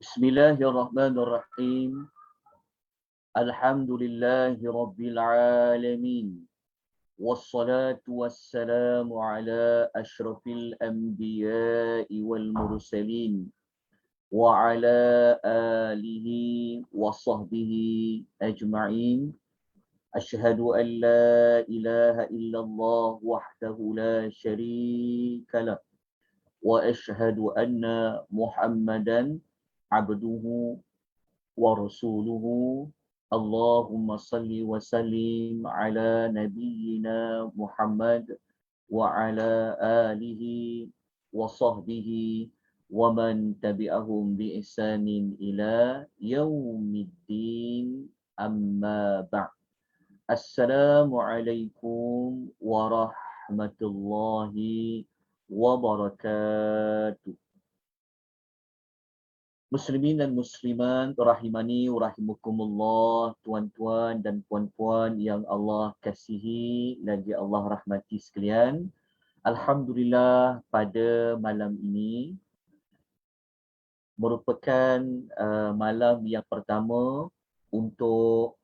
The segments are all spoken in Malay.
Bismillahirrahmanirrahim. Alhamdulillahi Rabbil Alamin. Wassalatu wassalamu ala ashrafil anbiya'i wal mursalin. Wa ala alihi wa sahbihi ajma'in. Ashhadu an la ilaha illallah wahdahu la sharika lah. Wa ashhadu anna Muhammadan abduhu wa rasuluhu. Allahumma salli wa sallim ala nabiyyina Muhammad wa ala alihi wa sahbihi wa man tabi'ahum bi ihsanin ila yaumiddin, amma ba'd. Assalamualaikum warahmatullahi wabarakatuh. Muslimin dan muslimat rahimani wa rahimakumullah, tuan-tuan dan puan-puan yang Allah kasihi lagi Allah rahmati sekalian. Alhamdulillah, pada malam ini merupakan malam yang pertama untuk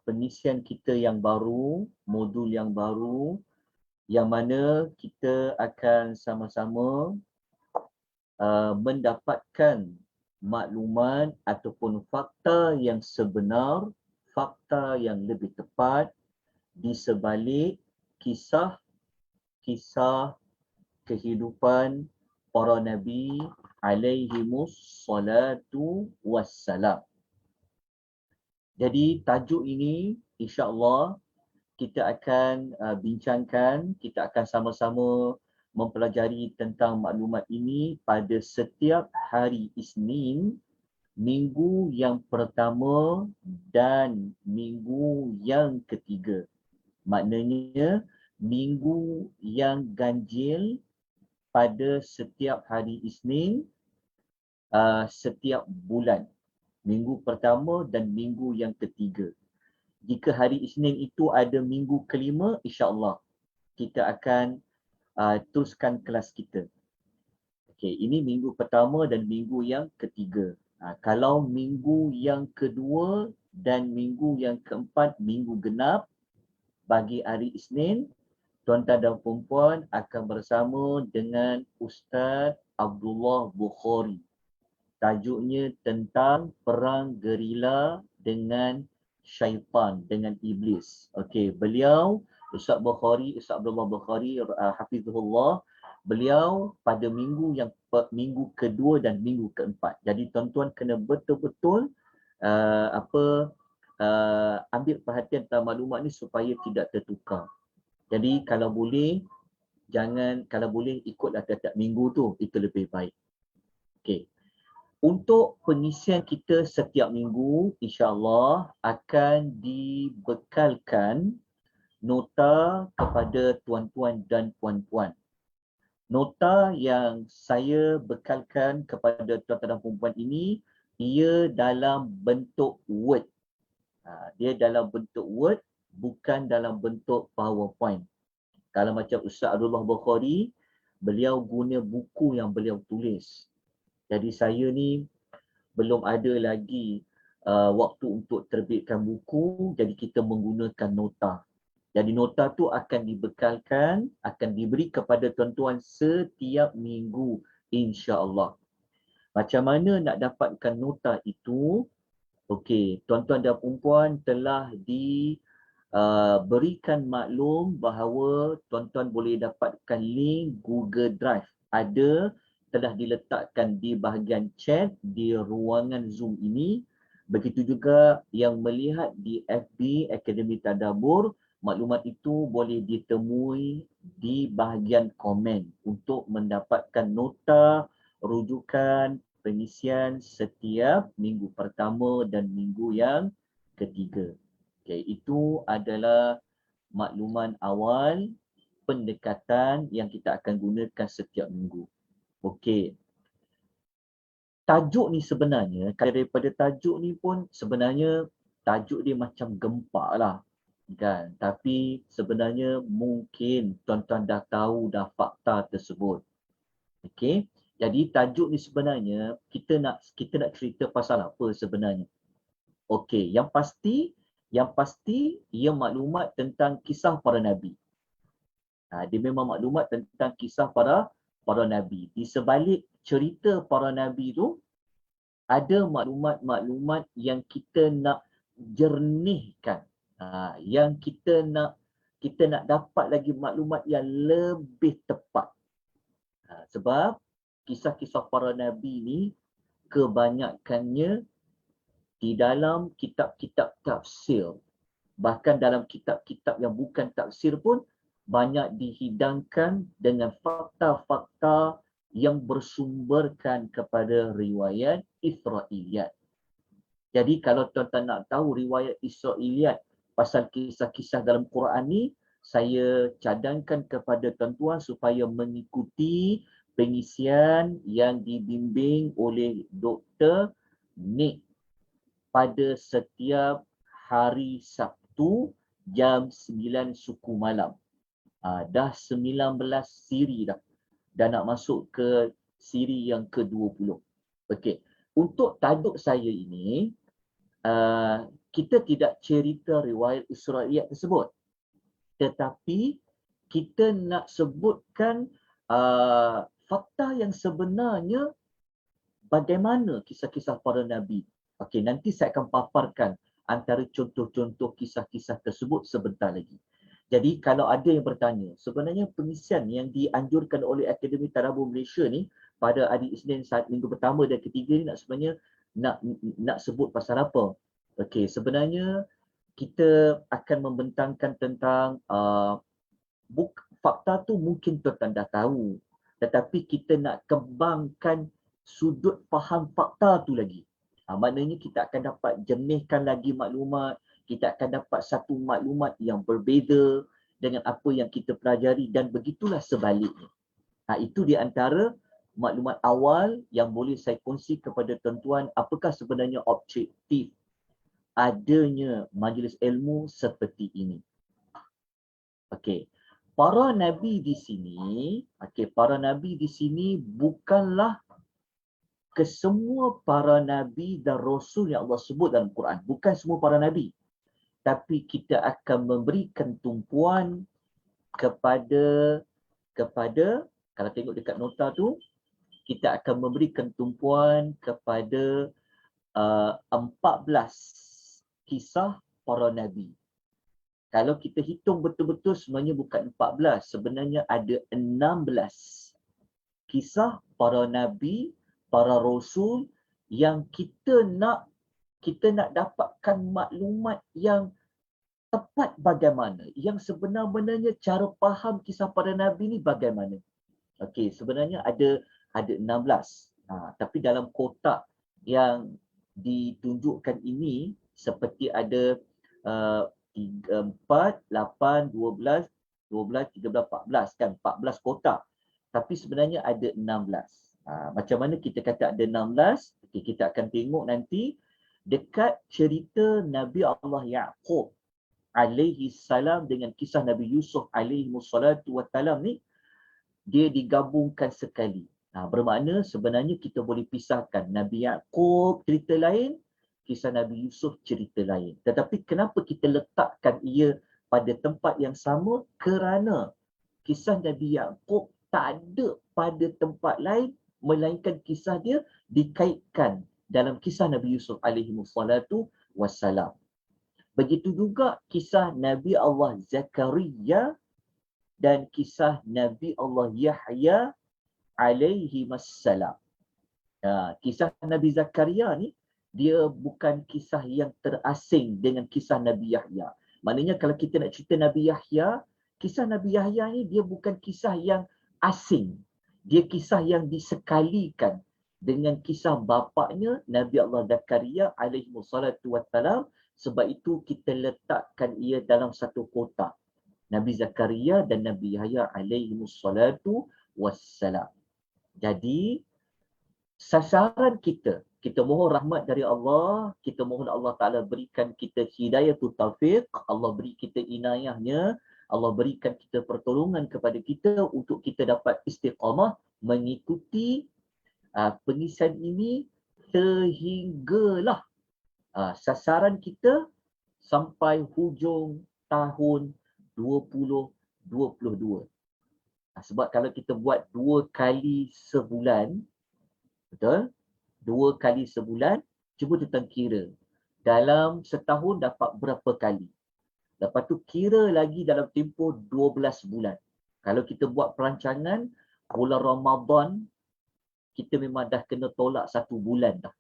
pengisian kita yang baru, modul yang baru, yang mana kita akan sama-sama mendapatkan maklumat ataupun fakta yang sebenar, fakta yang lebih tepat di sebalik kisah-kisah kehidupan para nabi alaihimus salatu wassalam. Jadi tajuk ini insya-Allah kita akan bincangkan, kita akan sama-sama mempelajari tentang maklumat ini pada setiap hari Isnin, minggu yang pertama dan minggu yang ketiga. Maknanya minggu yang ganjil pada setiap hari Isnin setiap bulan. Minggu pertama dan minggu yang ketiga. Jika hari Isnin itu ada minggu kelima, insya-Allah kita akan teruskan kelas kita. Okey, ini minggu pertama dan minggu yang ketiga. Kalau minggu yang kedua dan minggu yang keempat, minggu genap bagi hari Isnin, tuan-tuan dan puan-puan akan bersama dengan Ustaz Abdullah Bukhari. Tajuknya tentang perang gerila dengan syaitan, dengan iblis. Okey, beliau Ustaz Abdullah Bukhari hafizahullah, beliau pada minggu kedua dan minggu keempat. Jadi tuan-tuan kena betul-betul ambil perhatian tentang maklumat ni supaya tidak tertukar. Jadi kalau boleh ikutlah tiap-tiap minggu tu, itu lebih baik. Okey. Untuk pengisian kita setiap minggu, insya-Allah akan dibekalkan nota kepada tuan-tuan dan puan-puan. Nota yang saya bekalkan kepada tuan-tuan dan puan-puan ini, ia dalam bentuk Word. Dia dalam bentuk Word, bukan dalam bentuk PowerPoint. Kalau macam Ustaz Abdullah Bukhari, beliau guna buku yang beliau tulis. Jadi saya ni belum ada lagi waktu untuk terbitkan buku, jadi kita menggunakan nota. Jadi nota tu akan dibekalkan, akan diberi kepada tuan-tuan setiap minggu, insya-Allah. Macam mana nak dapatkan nota itu? Okey, tuan-tuan dan puan-puan telah diberikan maklum bahawa tuan-tuan boleh dapatkan link Google Drive. Telah diletakkan di bahagian chat di ruangan Zoom ini. Begitu juga yang melihat di FB Akademi Tadabbur, maklumat itu boleh ditemui di bahagian komen untuk mendapatkan nota rujukan pengisian setiap minggu pertama dan minggu yang ketiga. Okay, itu adalah makluman awal pendekatan yang kita akan gunakan setiap minggu. Okey. Tajuk ni sebenarnya, daripada tajuk ni pun sebenarnya tajuk dia macam gempak lah. Kan? Tapi sebenarnya mungkin tuan-tuan dah tahu dah fakta tersebut. Okey. Jadi tajuk ni sebenarnya kita nak cerita pasal apa sebenarnya? Okey, yang pasti ia maklumat tentang kisah para nabi. Dia memang maklumat tentang kisah para nabi. Di sebalik cerita para nabi tu ada maklumat-maklumat yang kita nak jernihkan. Yang kita nak dapat lagi maklumat yang lebih tepat. Sebab kisah-kisah para nabi ni kebanyakannya di dalam kitab-kitab tafsir. Bahkan dalam kitab-kitab yang bukan tafsir pun banyak dihidangkan dengan fakta-fakta yang bersumberkan kepada riwayat Israiliyat. Jadi kalau tuan-tuan nak tahu riwayat Israiliyat pasal kisah-kisah dalam Quran ni, saya cadangkan kepada tuan-tuan supaya mengikuti pengisian yang dibimbing oleh Dr. Nick pada setiap hari Sabtu jam 9 suku malam. Dah 19 siri dah. Dan nak masuk ke siri yang ke-20. Okey. Untuk tajuk saya ini, kita tidak cerita riwayat Israiliyat tersebut. Tetapi kita nak sebutkan fakta yang sebenarnya bagaimana kisah-kisah para nabi. Okey, nanti saya akan paparkan antara contoh-contoh kisah-kisah tersebut sebentar lagi. Jadi kalau ada yang bertanya, sebenarnya pengisian yang dianjurkan oleh Akademi Tadabbur Malaysia ni pada hari Isnin saat minggu pertama dan ketiga ni sebenarnya nak sebut pasal apa? Okey, sebenarnya kita akan membentangkan tentang fakta tu mungkin tuan-tuan dah tahu, tetapi kita nak kembangkan sudut faham fakta tu lagi. Maknanya kita akan dapat jernihkan lagi maklumat, kita akan dapat satu maklumat yang berbeza dengan apa yang kita pelajari dan begitulah sebaliknya. Itu di antara maklumat awal yang boleh saya kongsi kepada tuan-tuan apakah sebenarnya objektif adanya majlis ilmu seperti ini. Okey. Para nabi di sini, bukanlah kesemua para nabi dan rasul yang Allah sebut dalam Quran. Bukan semua para nabi. Tapi kita akan memberikan tumpuan kepada kalau tengok dekat nota tu, kita akan memberikan tumpuan kepada 14 kisah para nabi. Kalau kita hitung betul-betul sebenarnya bukan 14, sebenarnya ada 16 kisah para nabi, para rasul yang kita nak dapatkan maklumat yang tepat bagaimana, yang sebenar-benarnya cara faham kisah para nabi ni bagaimana. Okey, sebenarnya ada 16. Tapi dalam kotak yang ditunjukkan ini seperti ada 4, 8, 12, 13, 14 kan, 14 kotak. Tapi sebenarnya ada 16. Macam mana kita kata ada 16? Okay, kita akan tengok nanti dekat cerita Nabi Allah Yaqub alaihi salam dengan kisah Nabi Yusuf alaihi wassalatu wassalam ni, dia digabungkan sekali. Bermakna sebenarnya kita boleh pisahkan Nabi Yaqub cerita lain, kisah Nabi Yusuf cerita lain. Tetapi kenapa kita letakkan ia pada tempat yang sama? Kerana kisah Nabi Yaqub tak ada pada tempat lain, melainkan kisah dia dikaitkan dalam kisah Nabi Yusuf alaihi wassalatu wassalam. Begitu juga kisah Nabi Allah Zakaria dan kisah Nabi Allah Yahya alaihi wassalam. Kisah Nabi Zakaria ni dia bukan kisah yang terasing dengan kisah Nabi Yahya. Maknanya kalau kita nak cerita Nabi Yahya, kisah Nabi Yahya ni dia bukan kisah yang asing. Dia kisah yang disekalikan dengan kisah bapaknya Nabi Allah Zakaria alaihi wassalatu wassalam. Sebab itu kita letakkan ia dalam satu kotak. Nabi Zakaria dan Nabi Yahya alaihi wassalatu wassalam. Jadi sasaran kita mohon rahmat dari Allah, kita mohon Allah Ta'ala berikan kita hidayatul taufiq, Allah beri kita inayahnya, Allah berikan kita pertolongan kepada kita untuk kita dapat istiqamah mengikuti pengisian ini sehinggalah sasaran kita sampai hujung tahun 2022. Sebab kalau kita buat 2 kali sebulan, betul? 2 kali sebulan, cuba tuan kira. Dalam setahun dapat berapa kali? Lepas tu kira lagi dalam tempoh 12 bulan. Kalau kita buat perancangan, bulan Ramadan, kita memang dah kena tolak 1 bulan dah.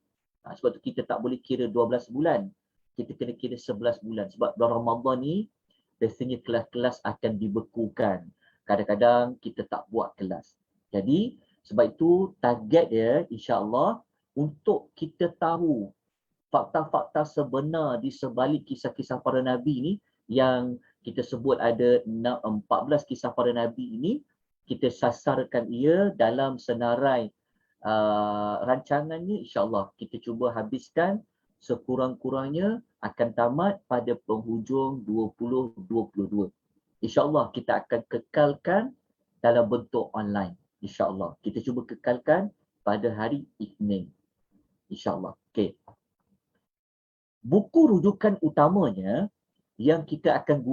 Sebab tu kita tak boleh kira 12 bulan. Kita kena kira 11 bulan. Sebab bulan Ramadan ni, biasanya kelas-kelas akan dibekukan. Kadang-kadang kita tak buat kelas. Jadi, sebab itu target dia, insya-Allah, untuk kita tahu fakta-fakta sebenar di sebalik kisah-kisah para Nabi ni, yang kita sebut ada 14 kisah para Nabi ini, kita sasarkan ia dalam senarai rancangannya, insya-Allah kita cuba habiskan sekurang-kurangnya akan tamat pada penghujung 2022. InsyaAllah kita akan kekalkan dalam bentuk online. InsyaAllah. Kita cuba kekalkan pada hari Isnin. InsyaAllah. Okey. Buku rujukan utamanya yang kita akan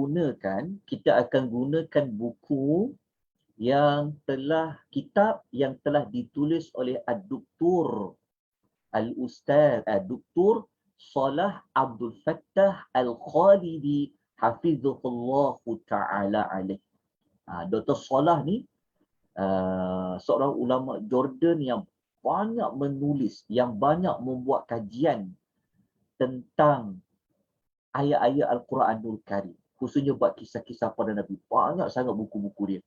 gunakan buku yang telah, kitab yang telah ditulis oleh Ad-Doktor Al-Ustaz Dr. Salah Abdul Fattah Al-Khalidi hafizahullah ta'ala alaih. Dr. Salah ni seorang ulama Jordan yang banyak menulis, yang banyak membuat kajian tentang ayat-ayat Al-Quranul Karim. Khususnya buat kisah-kisah para Nabi. Banyak sangat buku-buku dia.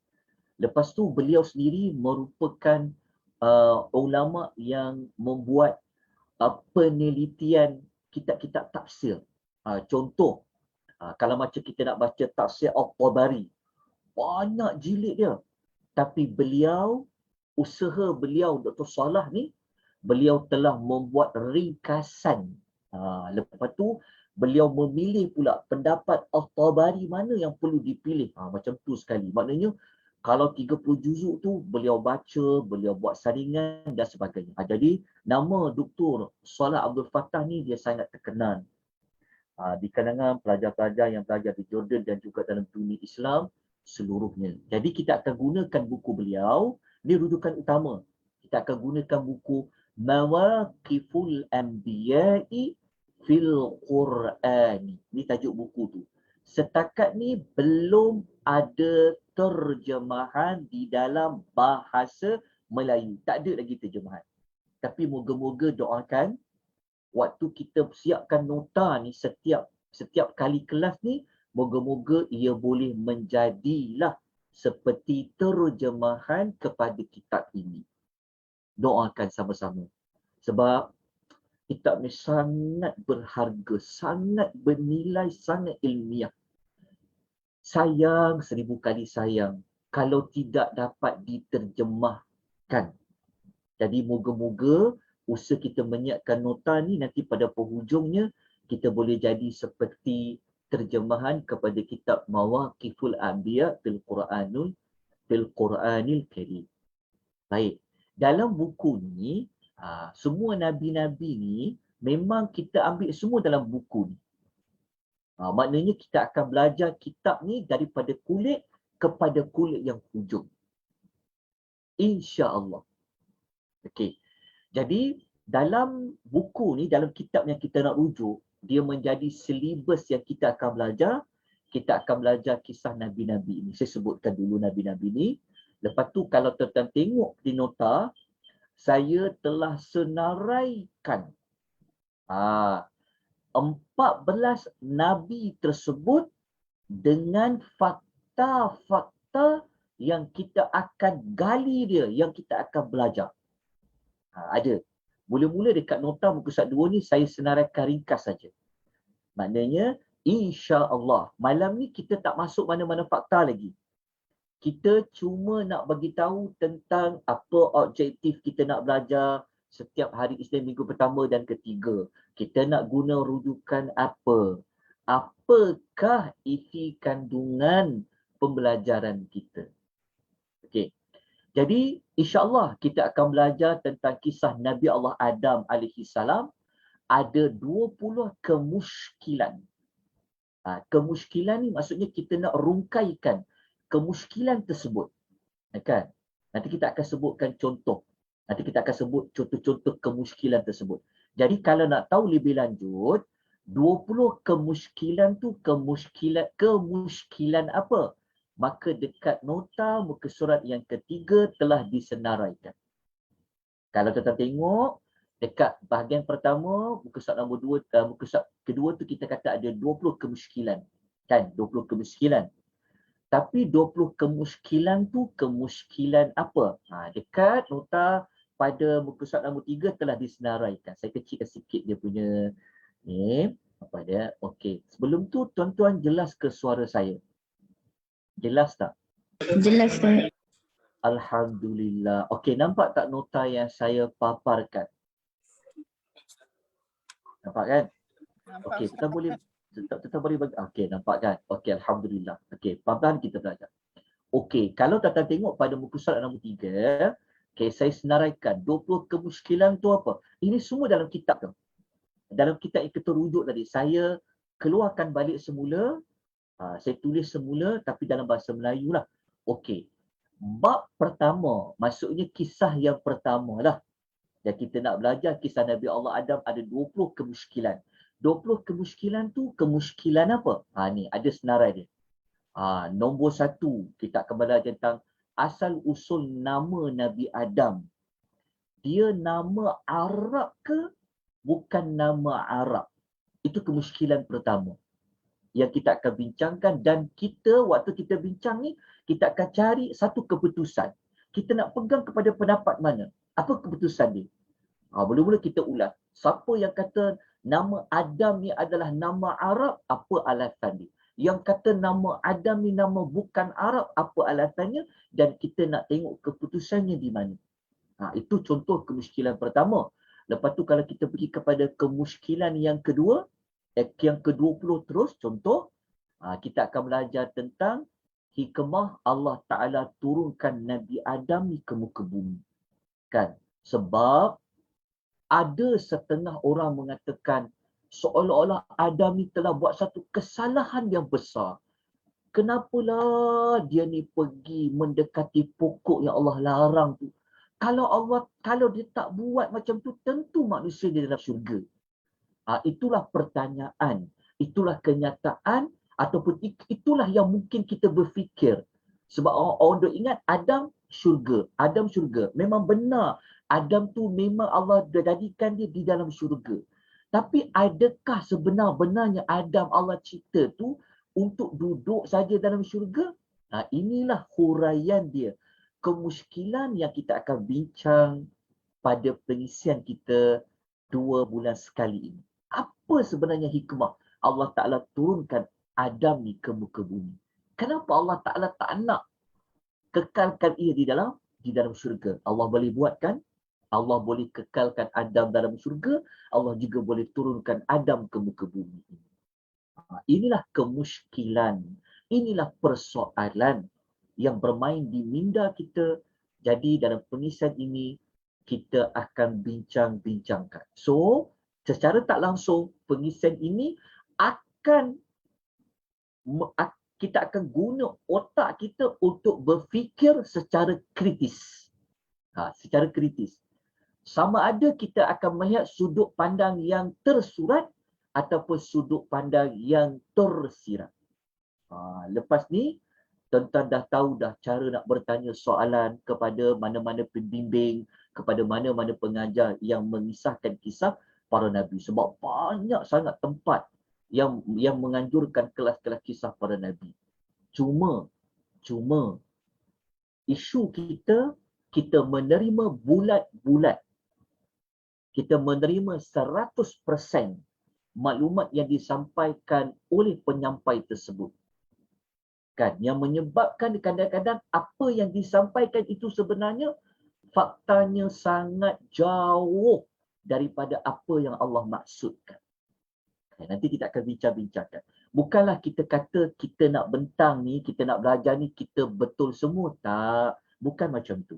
Lepas tu beliau sendiri merupakan ulama yang membuat penelitian kitab-kitab tafsir. Contoh, kalau macam kita nak baca tafsir At-Tabari, banyak jilid dia. Tapi usaha beliau Dr. Salah ni, beliau telah membuat ringkasan. Lepas tu, beliau memilih pula pendapat At-Tabari mana yang perlu dipilih. Macam tu sekali. Maknanya, kalau 30 juzuk tu, beliau baca, beliau buat saringan dan sebagainya. Jadi, nama Dr. Salah Abdul Fattah ni dia sangat terkenal di kalangan pelajar-pelajar yang belajar di Jordan dan juga dalam dunia Islam seluruhnya. Jadi, kita akan gunakan buku beliau, ini rujukan utama. Kita akan gunakan buku Mawaqiful Anbiya'i fil Qur'ani. Ini tajuk buku tu. Setakat ni belum ada terjemahan di dalam bahasa Melayu. Tak ada lagi terjemahan. Tapi moga-moga doakan waktu kita siapkan nota ni setiap kali kelas ni, moga-moga ia boleh menjadilah seperti terjemahan kepada kitab ini. Doakan sama-sama. Sebab kitab ni sangat berharga, sangat bernilai, sangat ilmiah. Sayang, 1000 kali sayang kalau tidak dapat diterjemahkan. Jadi moga-moga usaha kita menyiapkan nota ni nanti pada penghujungnya kita boleh jadi seperti terjemahan kepada kitab Mawaqiful Anbiya fil Qur'anil Karim. Baik. Dalam buku ni, semua nabi-nabi ni memang kita ambil semua dalam buku ni. Maknanya kita akan belajar kitab ni daripada kulit kepada kulit yang hujung. InsyaAllah. Okey. Jadi dalam buku ni, dalam kitab yang kita nak rujuk, dia menjadi silibus yang kita akan belajar. Kita akan belajar kisah Nabi-Nabi ini. Saya sebutkan dulu Nabi-Nabi ni. Lepas tu kalau tuan-tuan tengok di nota, saya telah senaraikan 14 Nabi tersebut dengan fakta-fakta yang kita akan gali dia, yang kita akan belajar. Ada. Mula-mula dekat nota muka surat 2 ni saya senaraikan ringkas saja. Maknanya, insya-Allah, malam ni kita tak masuk mana-mana fakta lagi. Kita cuma nak bagi tahu tentang apa objektif kita nak belajar setiap hari Isnin minggu pertama dan ketiga. Kita nak guna rujukan apa? Apakah isi kandungan pembelajaran kita? Okey. Jadi insya-Allah kita akan belajar tentang kisah Nabi Allah Adam alaihi salam. Ada 20 kemusykilan. Kemusykilan ni maksudnya kita nak rungkaikan kemusykilan tersebut. Kan? Nanti kita akan sebutkan contoh. Nanti kita akan sebut contoh-contoh kemusykilan tersebut. Jadi kalau nak tahu lebih lanjut, 20 kemusykilan tu kemusykilan apa? Maka dekat nota muka surat yang ketiga telah disenaraikan. Kalau kita tengok dekat bahagian pertama, muka surat nombor 2, muka surat kedua tu kita kata ada 20 kemusykilan. Kan? 20 kemusykilan. Tapi 20 kemusykilan tu kemusykilan apa? Dekat nota pada muka surat nombor 3 telah disenaraikan. Saya kecilkan sikit dia punya ni. Apa dia? Okey. Sebelum tu tuan-tuan jelas ke suara saya? Jelas tak? Jelas tak? Alhamdulillah. Okey, nampak tak nota yang saya paparkan? Nampak kan? Okey, kita boleh bagi. Okey, nampak kan? Okey, alhamdulillah. Okey, pelan-pelan kita belajar. Okey, kalau tuan-tuan tengok pada muka surat nombor 3, okey, saya senaraikan 20 kemusykilan tu apa? Ini semua dalam kitab tu. Dalam kitab yang kita rujuk tadi, saya keluarkan balik semula, saya tulis semula tapi dalam bahasa Melayu lah. Okey. Bab pertama, maksudnya kisah yang pertama lah. Dan kita nak belajar kisah Nabi Allah Adam ada 20 kemusykilan. 20 kemusykilan tu kemusykilan apa? Ni ada senarai dia. Nombor 1, kita akan belajar tentang asal usul nama Nabi Adam. Dia nama Arab ke bukan nama Arab? Itu kemusykilan pertama yang kita akan bincangkan, dan kita waktu kita bincang ni kita akan cari satu keputusan. Kita nak pegang kepada pendapat mana? Apa keputusan dia? Mula-mula kita ulas. Siapa yang kata nama Adam ni adalah nama Arab, apa alasan dia? Yang kata nama Adam ni nama bukan Arab, apa alasannya? Dan kita nak tengok keputusannya di mana. Itu contoh kemusykilan pertama. Lepas tu kalau kita pergi kepada kemusykilan yang kedua, yang ke-20 terus, contoh, kita akan belajar tentang hikmah Allah Ta'ala turunkan Nabi Adam ni ke muka bumi. Kan? Sebab ada setengah orang mengatakan seolah-olah Adam ni telah buat satu kesalahan yang besar. Kenapalah dia ni pergi mendekati pokok yang Allah larang tu? Kalau dia tak buat macam tu, tentu manusia di dalam syurga. Itulah pertanyaan, itulah kenyataan, ataupun itulah yang mungkin kita berfikir. Sebab orang dah ingat Adam syurga. Adam syurga. Memang benar. Adam tu memang Allah jadikan dia di dalam syurga. Tapi adakah sebenar-benarnya Adam Allah cipta tu untuk duduk saja dalam syurga? Inilah huraian dia. Kemusykilan yang kita akan bincang pada pengisian kita 2 bulan sekali ini. Apa sebenarnya hikmah Allah Ta'ala turunkan Adam ni ke muka bumi? Kenapa Allah Ta'ala tak nak kekalkan ia di dalam syurga? Allah boleh buatkan, Allah boleh kekalkan Adam dalam syurga, Allah juga boleh turunkan Adam ke muka bumi. Inilah kemusykilan, inilah persoalan yang bermain di minda kita. Jadi dalam pengisian ini kita akan bincang-bincangkan. So, secara tak langsung pengisian ini kita akan guna otak kita untuk berfikir secara kritis. Secara kritis. Sama ada kita akan melihat sudut pandang yang tersurat ataupun sudut pandang yang tersirat. Lepas ni, tuan-tuan dah tahu dah cara nak bertanya soalan kepada mana-mana pembimbing, kepada mana-mana pengajar yang mengisahkan kisah para Nabi. Sebab banyak sangat tempat yang menganjurkan kelas-kelas kisah para Nabi. Cuma isu kita menerima bulat-bulat. Kita menerima 100% maklumat yang disampaikan oleh penyampai tersebut. Kan, yang menyebabkan kadang-kadang apa yang disampaikan itu sebenarnya faktanya sangat jauh daripada apa yang Allah maksudkan. Nanti kita akan bincang-bincangkan. Bukanlah kita kata kita nak bentang ni, kita nak belajar ni, kita betul semua. Tak, bukan macam tu.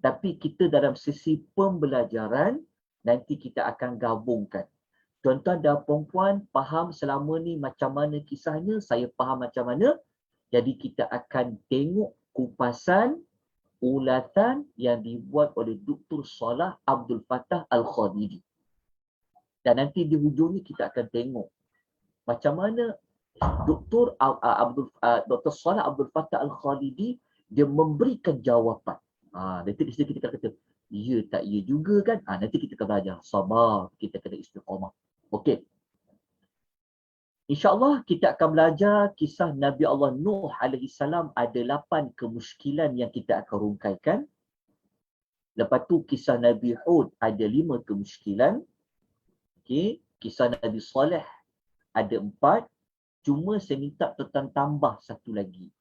Tapi kita dalam sisi pembelajaran, nanti kita akan gabungkan. Tuan-tuan dan puan-puan faham selama ni macam mana kisahnya, saya faham macam mana. Jadi kita akan tengok kupasan ulatan yang dibuat oleh Dr. Salah Abdul Fattah Al-Khalidi. Dan nanti di hujungnya kita akan tengok macam mana Dr. Salah Abdul Fattah Al-Khalidi dia memberikan jawapan. Nanti kita akan kata, ya tak ya juga kan? Nanti kita akan belajar. Sabar, kita kena istiqamah. Okey. InsyaAllah kita akan belajar kisah Nabi Allah Nuh alaihi salam. Ada 8 kemusykilan yang kita akan rungkaikan. Lepas tu kisah Nabi Hud ada 5 kemusykilan. Okey, kisah Nabi Saleh ada 4. Cuma saya minta tuan tambah satu lagi.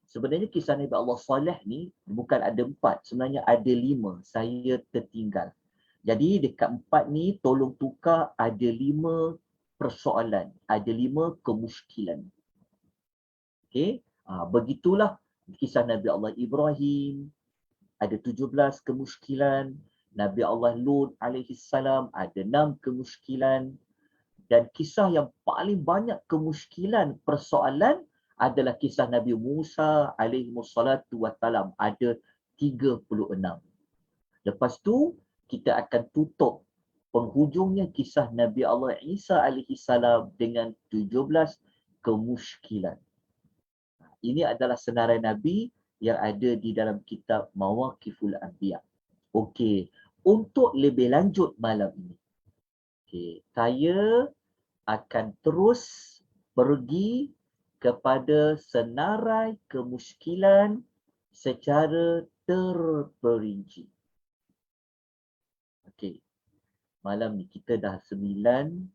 Sebenarnya kisah Nabi Allah Saleh ni bukan ada 4, sebenarnya ada 5. Saya tertinggal. Jadi dekat 4 ni tolong tukar ada 5 persoalan, ada 5 kemusykilan. Okey, begitulah kisah Nabi Allah Ibrahim ada 17 kemusykilan, Nabi Allah Lut alaihi salam ada 6 kemusykilan, dan kisah yang paling banyak kemusykilan persoalan adalah kisah Nabi Musa alaihi wassalatu wassalam ada 36. Lepas tu kita akan tutup penghujungnya kisah Nabi Allah Isa alaihi salam dengan 17 kemusykilan. Ini adalah senarai Nabi yang ada di dalam kitab Mawaqiful Anbiya. Okey, untuk lebih lanjut malam ini, saya akan terus pergi kepada senarai kemusykilan secara terperinci. Okey. Malam ni kita dah 9.40.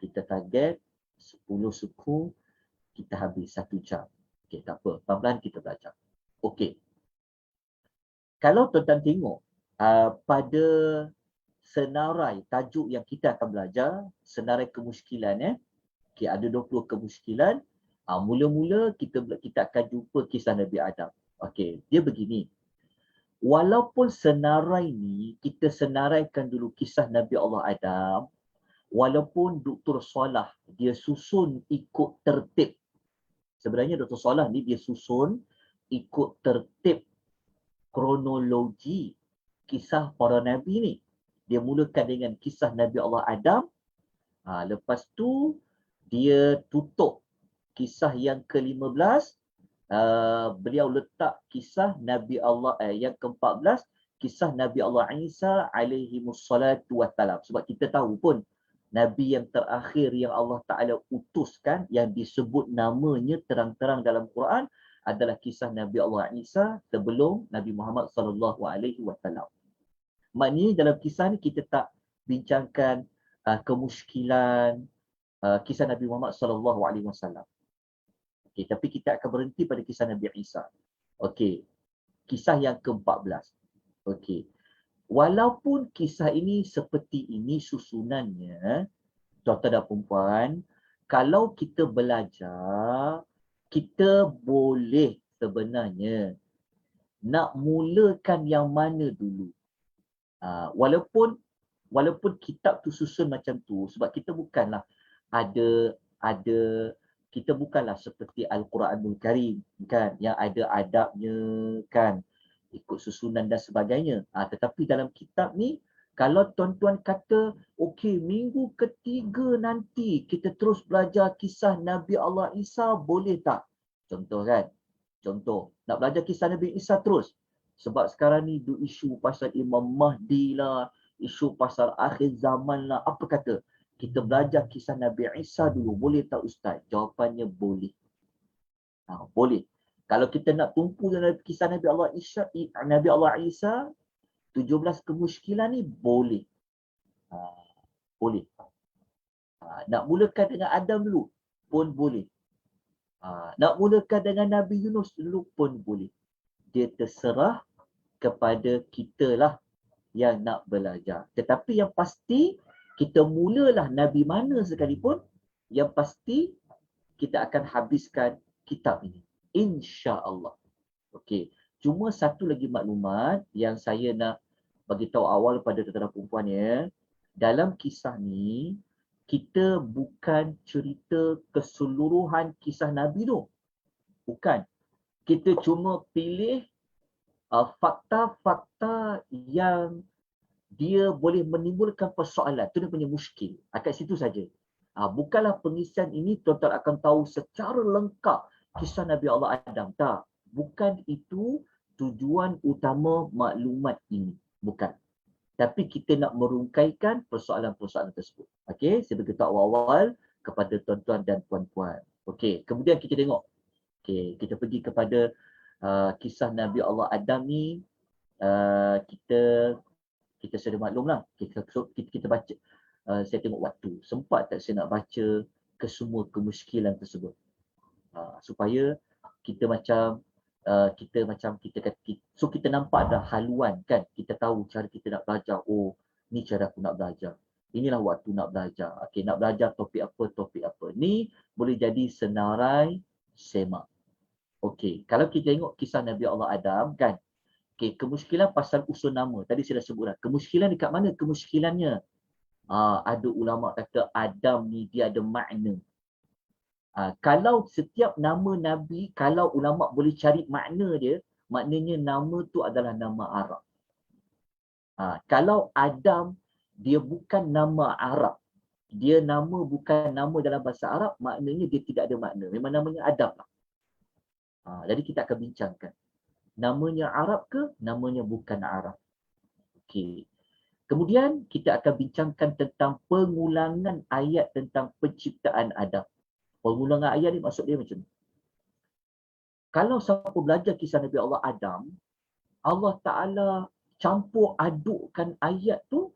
Kita target 10 suku, kita habis 1 jam. Okey, tak apa. Pelan-pelan kita belajar. Okey. Kalau tuan-tuan tengok pada senarai tajuk yang kita akan belajar, senarai kemusykilan Okey, ada 20 kemusykilan. Mula-mula kita akan jumpa kisah Nabi Adam. Okey, dia begini. Walaupun senarai ni kita senaraikan dulu kisah Nabi Allah Adam, walaupun Dr. Salah dia susun ikut tertib. Sebenarnya Dr. Salah ni dia susun ikut tertib kronologi kisah para nabi ni. Dia mulakan dengan kisah Nabi Allah Adam. Lepas tu dia tutup kisah yang ke-15. Beliau letak kisah Nabi Allah yang ke-14, kisah Nabi Allah Isa alaihi wassalatu wassalam. Sebab kita tahu pun Nabi yang terakhir yang Allah Ta'ala utuskan, yang disebut namanya terang-terang dalam Quran adalah kisah Nabi Allah Isa sebelum Nabi Muhammad sallallahu alaihi wasallam. Maknanya dalam kisah ni kita tak bincangkan kemusykilan kisah Nabi Muhammad sallallahu alaihi wasallam. Okey, tapi kita akan berhenti pada kisah Nabi Isa. Okey, kisah yang ke-14. Okey. Walaupun kisah ini seperti ini susunannya, tuan-tuan dan puan-puan, kalau kita belajar, kita boleh sebenarnya nak mulakan yang mana dulu. Walaupun kitab tu susun macam tu, sebab kita bukanlah kita bukanlah seperti Al-Quranul Karim kan, yang ada adabnya kan, ikut susunan dan sebagainya. Tetapi dalam kitab ni, kalau tuan-tuan kata, okey, minggu ketiga nanti kita terus belajar kisah Nabi Allah Isa, boleh tak? Contoh kan? Contoh, nak belajar kisah Nabi Isa terus. Sebab sekarang ni isu pasal Imam Mahdi lah, isu pasal akhir zaman lah, apa kata? Kita belajar kisah Nabi Isa dulu. Boleh tak Ustaz? Jawapannya boleh. Boleh. Kalau kita nak tumpu dalam kisah Nabi Allah Isa, 17 kemusykilan ni boleh. Boleh. Nak mulakan dengan Adam dulu pun boleh. Nak mulakan dengan Nabi Yunus dulu pun boleh. Dia terserah kepada kita lah yang nak belajar. Tetapi yang pasti, kita mulalah Nabi mana sekalipun, yang pasti kita akan habiskan kitab ini. InsyaAllah. Okey. Cuma satu lagi maklumat yang saya nak bagi tahu awal pada tuan-tuan perempuan ya. Dalam kisah ni, kita bukan cerita keseluruhan kisah Nabi tu. Bukan. Kita cuma pilih fakta-fakta yang dia boleh menimbulkan persoalan. Itu dia punya muskil. Kat situ saja. Bukanlah pengisian ini tuan-tuan akan tahu secara lengkap kisah Nabi Allah Adam. Tak. Bukan itu tujuan utama maklumat ini. Bukan. Tapi kita nak merungkaikan persoalan-persoalan tersebut. Okey, saya beritahu awal-awal kepada tuan-tuan dan puan-puan. Okey, kemudian kita tengok. Okey, kita pergi kepada kisah Nabi Allah Adam ni. Kita sudah maklum lah. Kita baca. Saya tengok waktu. Sempat tak saya nak baca kesemua kemuskilan tersebut. Supaya kita macam so kita nampak dah haluan kan. Kita tahu cara kita nak belajar. Oh, ni cara aku nak belajar. Inilah waktu nak belajar. Okey, nak belajar topik apa. Ni boleh jadi senarai semak. Okey, kalau kita tengok kisah Nabi Allah Adam kan. Okey, kemuskilan pasal usul nama. Tadi saya dah sebut dah. Kemuskilan dekat mana kemuskilannya? Ada ulama kata Adam ni dia ada makna. Kalau setiap nama Nabi, kalau ulama boleh cari makna dia, maknanya nama tu adalah nama Arab. Kalau Adam, dia bukan nama Arab. Dia nama bukan nama dalam bahasa Arab, maknanya dia tidak ada makna. Memang namanya Adam lah. Jadi kita akan bincangkan. Namanya Arab ke? Namanya bukan Arab. Okey. Kemudian kita akan bincangkan tentang pengulangan ayat tentang penciptaan Adam. Pengulangan ayat ni maksud dia macam ni. Kalau siapa belajar kisah Nabi Allah Adam, Allah Ta'ala campur adukkan ayat tu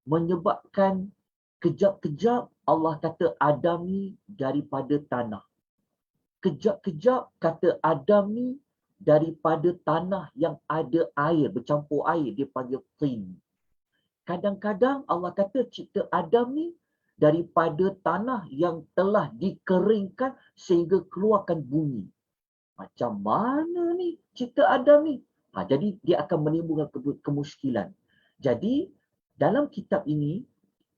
menyebabkan kejap-kejap Allah kata Adam ni daripada tanah. Kejap-kejap kata Adam ni daripada tanah yang ada air, bercampur air, dia panggil tin. Kadang-kadang Allah kata cipta Adam ni daripada tanah yang telah dikeringkan sehingga keluarkan bunyi. Macam mana ni cipta Adam ni? Jadi dia akan menimbulkan kemuskilan. Jadi dalam kitab ini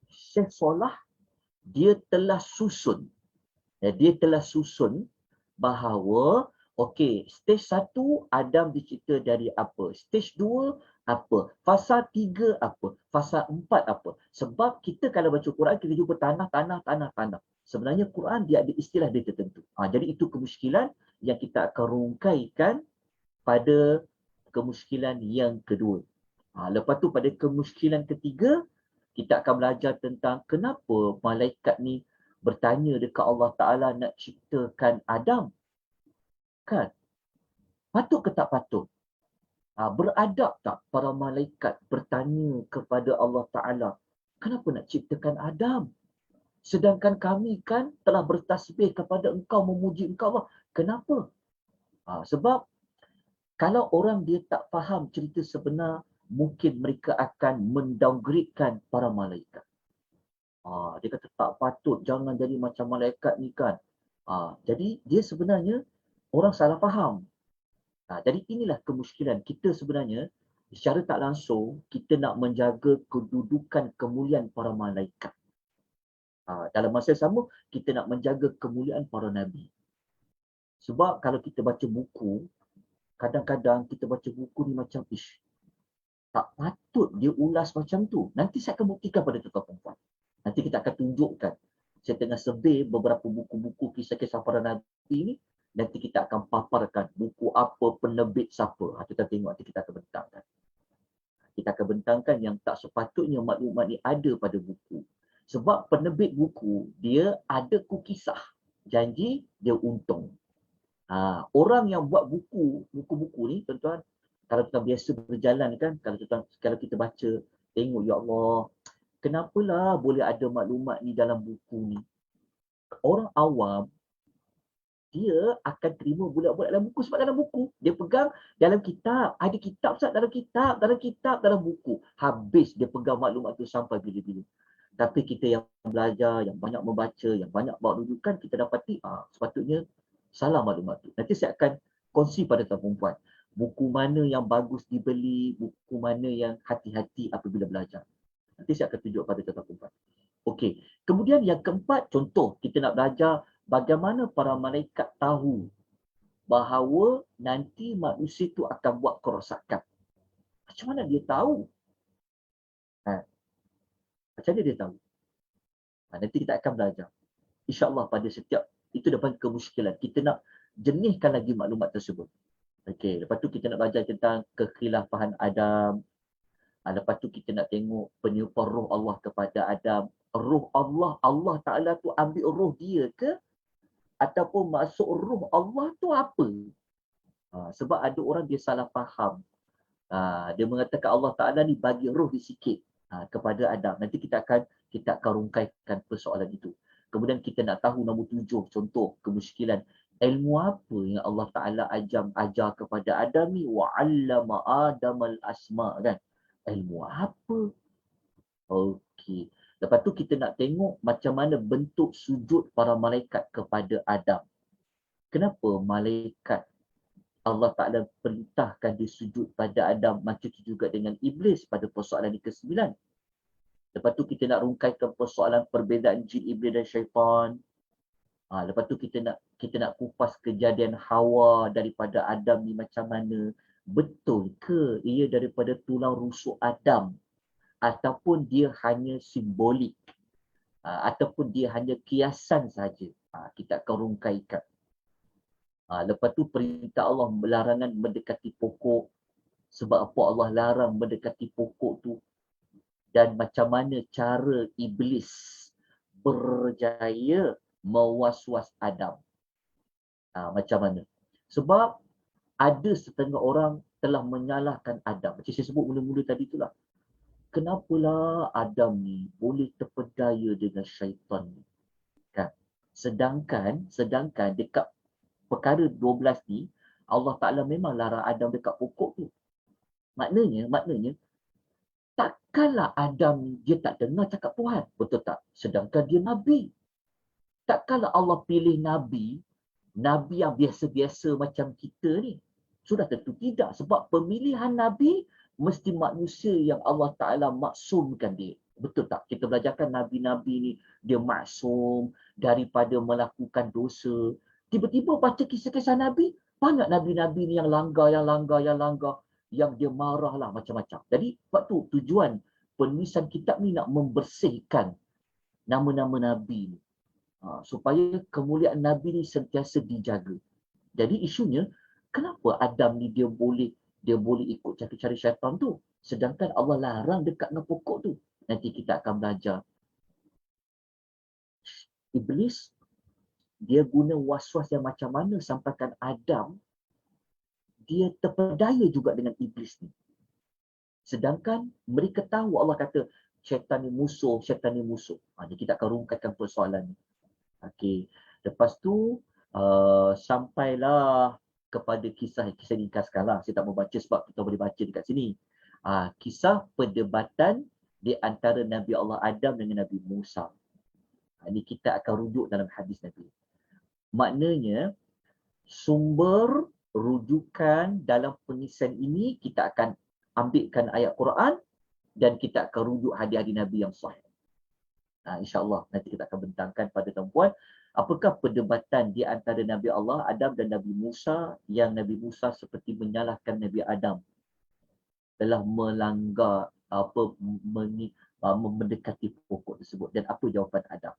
Syekh Salah dia telah susun bahawa okey, stage 1 Adam dicipta dari apa? Stage 2 apa? Fasa 3 apa? Fasa 4 apa? Sebab kita kalau baca Quran kita jumpa tanah. Sebenarnya Quran dia ada istilah dia tertentu. Jadi itu kemuskilan yang kita akan rungkaikan pada kemuskilan yang kedua. Lepas tu pada kemuskilan ketiga kita akan belajar tentang kenapa malaikat ni bertanya dekat Allah Ta'ala nak ciptakan Adam. Kan? Patut ke tak patut? Beradab tak para malaikat bertanya kepada Allah Ta'ala, kenapa nak ciptakan Adam? Sedangkan kami kan telah bertasbih kepada engkau, memuji engkau Allah. Kenapa? Sebab kalau orang dia tak faham cerita sebenar, mungkin mereka akan mendowngradekan para malaikat. Dia kata tak patut, jangan jadi macam malaikat ni kan. Jadi dia sebenarnya orang salah faham. Jadi inilah kemuskilan kita sebenarnya secara tak langsung kita nak menjaga kedudukan kemuliaan para malaikat. Dalam masa yang sama kita nak menjaga kemuliaan para nabi. Sebab kalau kita baca buku, kadang-kadang kita baca buku ni macam tak patut dia ulas macam tu. Nanti saya akan buktikan pada tuan-tuan perempuan. Nanti kita akan tunjukkan. Saya tengah survey beberapa buku-buku kisah-kisah para nabi ni. Nanti kita akan paparkan buku apa, penerbit siapa. Kita tengok, nanti kita akan bentangkan. Kita akan bentangkan yang tak sepatutnya maklumat ni ada pada buku. Sebab penerbit buku, dia ada kukisah. Janji, dia untung. Orang yang buat buku-buku ni, tuan-tuan, kalau tuan biasa berjalan kan, kalau kita baca, tengok, ya Allah, kenapalah boleh ada maklumat ni dalam buku ni? Orang awam, dia akan terima bulat-bulat dalam buku sebab dalam buku. Dia pegang dalam kitab. Ada kitab Ustaz, dalam buku. Habis dia pegang maklumat tu sampai bila-bila. Tapi kita yang belajar, yang banyak membaca, yang banyak bawa rujukan, kita dapati sepatutnya salah maklumat tu. Nanti saya akan kongsi pada tuan perempuan. buku mana yang bagus dibeli, buku mana yang hati-hati apabila belajar. Nanti saya akan tunjuk pada contoh keempat. Okey, kemudian yang keempat, contoh kita nak belajar bagaimana para malaikat tahu bahawa nanti manusia itu akan buat kerosakan. Macam mana dia tahu? Macam mana dia tahu? Nanti kita akan belajar. InsyaAllah pada setiap, itu depan kemusykilan. Kita nak jenihkan lagi maklumat tersebut. Okey, lepas tu kita nak belajar tentang kekhilafahan Adam. Lepas tu kita nak tengok peniupan roh Allah kepada Adam. Roh Allah, Allah Ta'ala tu ambil roh dia ke? Ataupun masuk roh Allah tu apa? Sebab ada orang dia salah faham. Dia mengatakan Allah Ta'ala ni bagi roh dia sikit kepada Adam. Nanti kita akan rungkaikan persoalan itu. Kemudian kita nak tahu nombor 7, contoh kemusykilan. Ilmu apa yang Allah Ta'ala ajar kepada Adam ni? Wa'allama Adamal asma' kan? Ilmu apa? Okey. Lepas tu kita nak tengok macam mana bentuk sujud para malaikat kepada Adam. Kenapa malaikat Allah Ta'ala perintahkan dia sujud pada Adam, macam tu juga dengan Iblis pada persoalan yang ke-9. Lepas tu kita nak rungkaikan persoalan perbezaan jin, iblis dan syaitan. Lepas tu kita nak kupas kejadian Hawa daripada Adam ni macam mana. Betul ke ia daripada tulang rusuk Adam? Ataupun dia hanya simbolik? Ataupun dia hanya kiasan saja? Kita akan rungkaikan. Lepas tu perintah Allah larangan mendekati pokok. Sebab apa Allah larang mendekati pokok tu? Dan macam mana cara Iblis berjaya mewaswas Adam. Macam mana? Sebab ada setengah orang telah menyalahkan Adam. Macam saya sebut mula-mula tadi itulah. Kenapalah Adam ni boleh terpedaya dengan syaitan ni? Kan? Sedangkan dekat perkara 12 ni, Allah Ta'ala memang larang Adam dekat pokok tu. Maknanya, takkanlah Adam ni dia tak dengar cakap Tuhan. Betul tak? Sedangkan dia Nabi. Takkanlah Allah pilih Nabi yang biasa-biasa macam kita ni. Sudah tentu tidak. Sebab pemilihan Nabi mesti manusia yang Allah Ta'ala maksumkan dia. Betul tak? Kita belajarkan Nabi-Nabi ni dia maksum daripada melakukan dosa. Tiba-tiba baca kisah-kisah Nabi, banyak Nabi-Nabi ni yang langgar, yang dia marahlah macam-macam. Jadi sebab tu tujuan penulisan kitab ni nak membersihkan nama-nama Nabi ni. Supaya kemuliaan Nabi ni sentiasa dijaga. Jadi isunya, kenapa Adam ni dia boleh ikut cara-cara syaitan tu? Sedangkan Allah larang dekat dengan pokok tu. Nanti kita akan belajar. Iblis, dia guna waswas yang macam mana sampaikan Adam dia terpedaya juga dengan iblis ni. Sedangkan mereka tahu Allah kata syaitan ni musuh. Jadi kita akan rungkaikan persoalan ni. Okey. Lepas tu sampailah kepada kisah ringkaskan lah. Saya tak mau baca sebab kita boleh baca dekat sini. Kisah perdebatan di antara Nabi Allah Adam dengan Nabi Musa. Ini kita akan rujuk dalam hadis Nabi. Maknanya sumber rujukan dalam pengisian ini kita akan ambilkan ayat Quran dan kita akan rujuk hadis-hadis Nabi yang sahih. InsyaAllah nanti kita akan bentangkan pada tuan-puan apakah perdebatan di antara Nabi Allah Adam dan Nabi Musa yang Nabi Musa seperti menyalahkan Nabi Adam telah melanggar mendekati pokok tersebut dan apa jawapan Adam.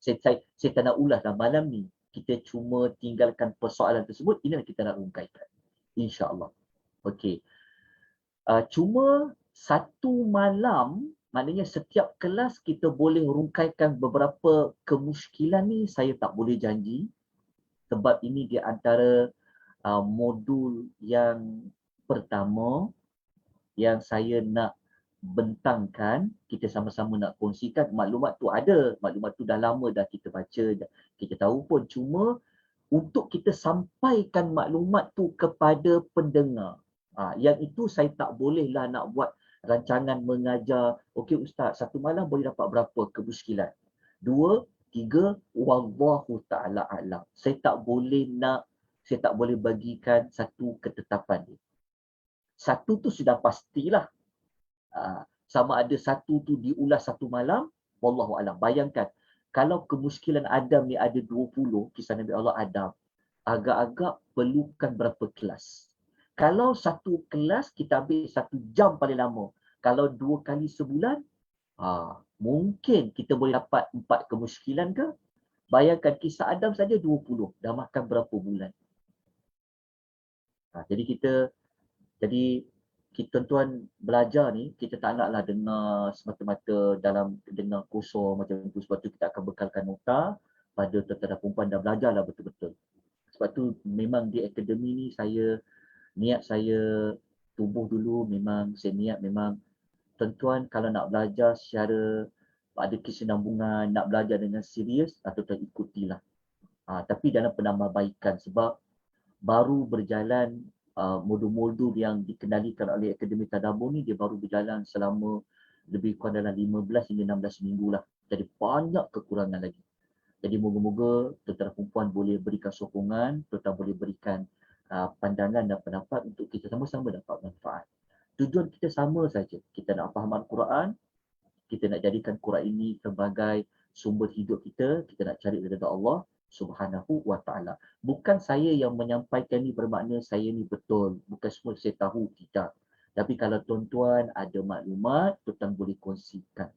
Saya tak nak ulas dalam malam ni. Kita cuma tinggalkan persoalan tersebut. Inilah kita nak rungkaikan. InsyaAllah. Okey. Cuma satu malam, maknanya setiap kelas kita boleh rungkaikan beberapa kemusykilan ni. Saya tak boleh janji. Sebab ini di antara modul yang pertama yang saya nak bentangkan, kita sama-sama nak kongsikan. Maklumat tu ada, maklumat tu dah lama dah kita baca, kita tahu pun. Cuma untuk kita sampaikan maklumat tu kepada pendengar, yang itu saya tak bolehlah nak buat rancangan mengajar. Okey Ustaz, satu malam boleh dapat berapa kemusykilan? 2, 3, wallahu ta'ala a'lam. Saya tak boleh nak saya tak boleh bagikan satu ketetapan dia. Satu tu sudah pastilah. Sama ada satu tu diulas satu malam, wallahu alam. Bayangkan, kalau kemuskilan Adam ni ada 20, kisah Nabi Allah Adam, agak-agak perlukan berapa kelas. Kalau satu kelas, kita ambil 1 jam paling lama. Kalau 2 kali sebulan, mungkin kita boleh dapat 4 kemuskilan ke? Bayangkan kisah Adam saja 20, dah makan berapa bulan. Jadi kita tuan belajar ni, kita tak naklah dengar semata-mata dalam dengar kosong macam tu. Sebab tu kita akan bekalkan nota pada tuan-tuan dan perempuan dan belajarlah betul-betul. Sebab tu memang di akademi ni niat saya tubuh dulu, memang saya niat memang tuan-tuan kalau nak belajar secara ada kesinambungan, nak belajar dengan serius, tuan-tuan ikutilah. Tapi dalam penambahbaikan, sebab baru berjalan modul-modul yang dikendalikan oleh Akademi Tadabbur ni, dia baru berjalan selama lebih kurang dalam 15 hingga 16 minggu lah. Jadi banyak kekurangan lagi. Jadi moga-moga tuan-tuan perempuan boleh berikan sokongan, tuan-tuan boleh berikan pandangan dan pendapat untuk kita sama-sama dapat manfaat. Tujuan kita sama saja. Kita nak faham Al-Quran, kita nak jadikan Quran ini sebagai sumber hidup kita nak cari redha Allah Subhanahu wa ta'ala. Bukan saya yang menyampaikan ni bermakna saya ni betul. Bukan semua saya tahu, tidak. Tapi kalau tuan-tuan ada maklumat, tuan-tuan boleh kongsikan.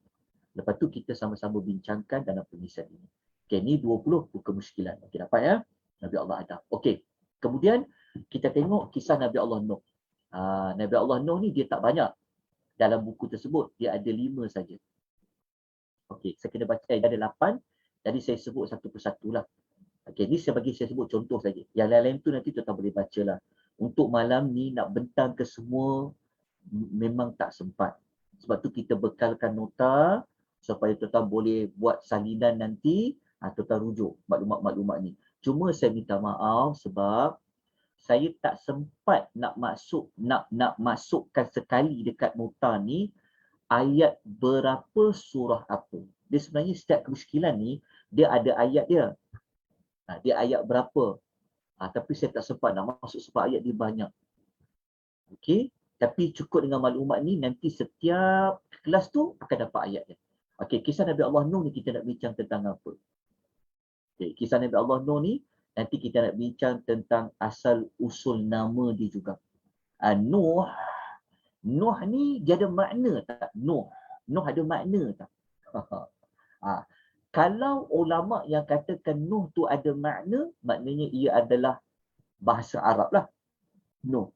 Lepas tu kita sama-sama bincangkan dalam pengisian ini. Okey, ni 20 kemuskilan. Okey, dapat ya? Nabi Allah Adam. Okey. Kemudian kita tengok kisah Nabi Allah Nuh. Nabi Allah Nuh ni dia tak banyak. Dalam buku tersebut dia ada 5 saja. Okey, saya kena baca dia ada 8. Jadi saya sebut satu persatu lah. Okey, ni sebagai saya sebut contoh saja. Yang lain-lain tu nanti tuan-tuan boleh baca lah. Untuk malam ni nak bentang ke semua memang tak sempat. Sebab tu kita bekalkan nota supaya tuan-tuan boleh buat salinan nanti, tuan-tuan rujuk maklumat-maklumat ni. Cuma saya minta maaf sebab saya tak sempat nak masukkan sekali dekat nota ni ayat berapa surah apa. Dia sebenarnya setiap kemuskilan ni dia ada ayat dia. Dia ayat berapa. Tapi saya tak sempat nak masuk sebab ayat dia banyak. Okey, tapi cukup dengan maklumat ni nanti setiap kelas tu akan dapat ayat dia. Okey, kisah Nabi Allah Nuh ni kita nak bincang tentang apa? Okey, kisah Nabi Allah Nuh ni nanti kita nak bincang tentang asal usul nama dia juga. Nuh ni dia ada makna tak? Nuh ada makna tak? Kalau ulama yang katakan Nuh tu ada makna, maknanya ia adalah bahasa Arab lah. Nuh.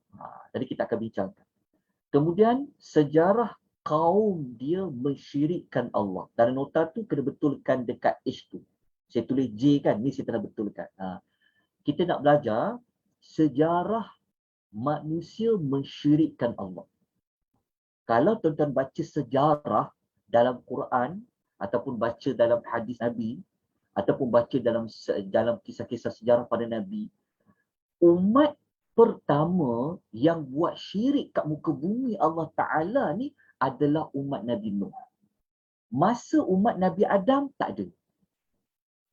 Jadi kita akan bincangkan. Kemudian sejarah kaum dia mensyirikkan Allah. Dalam nota tu kena betulkan dekat H tu. Saya tulis J kan, ni saya telah betulkan. Kita nak belajar sejarah manusia mensyirikkan Allah. Kalau tuan-tuan baca sejarah dalam Quran ataupun baca dalam hadis Nabi ataupun baca dalam kisah-kisah sejarah pada Nabi, umat pertama yang buat syirik kat muka bumi Allah Ta'ala ni adalah umat Nabi Nuh. Masa umat Nabi Adam tak ada.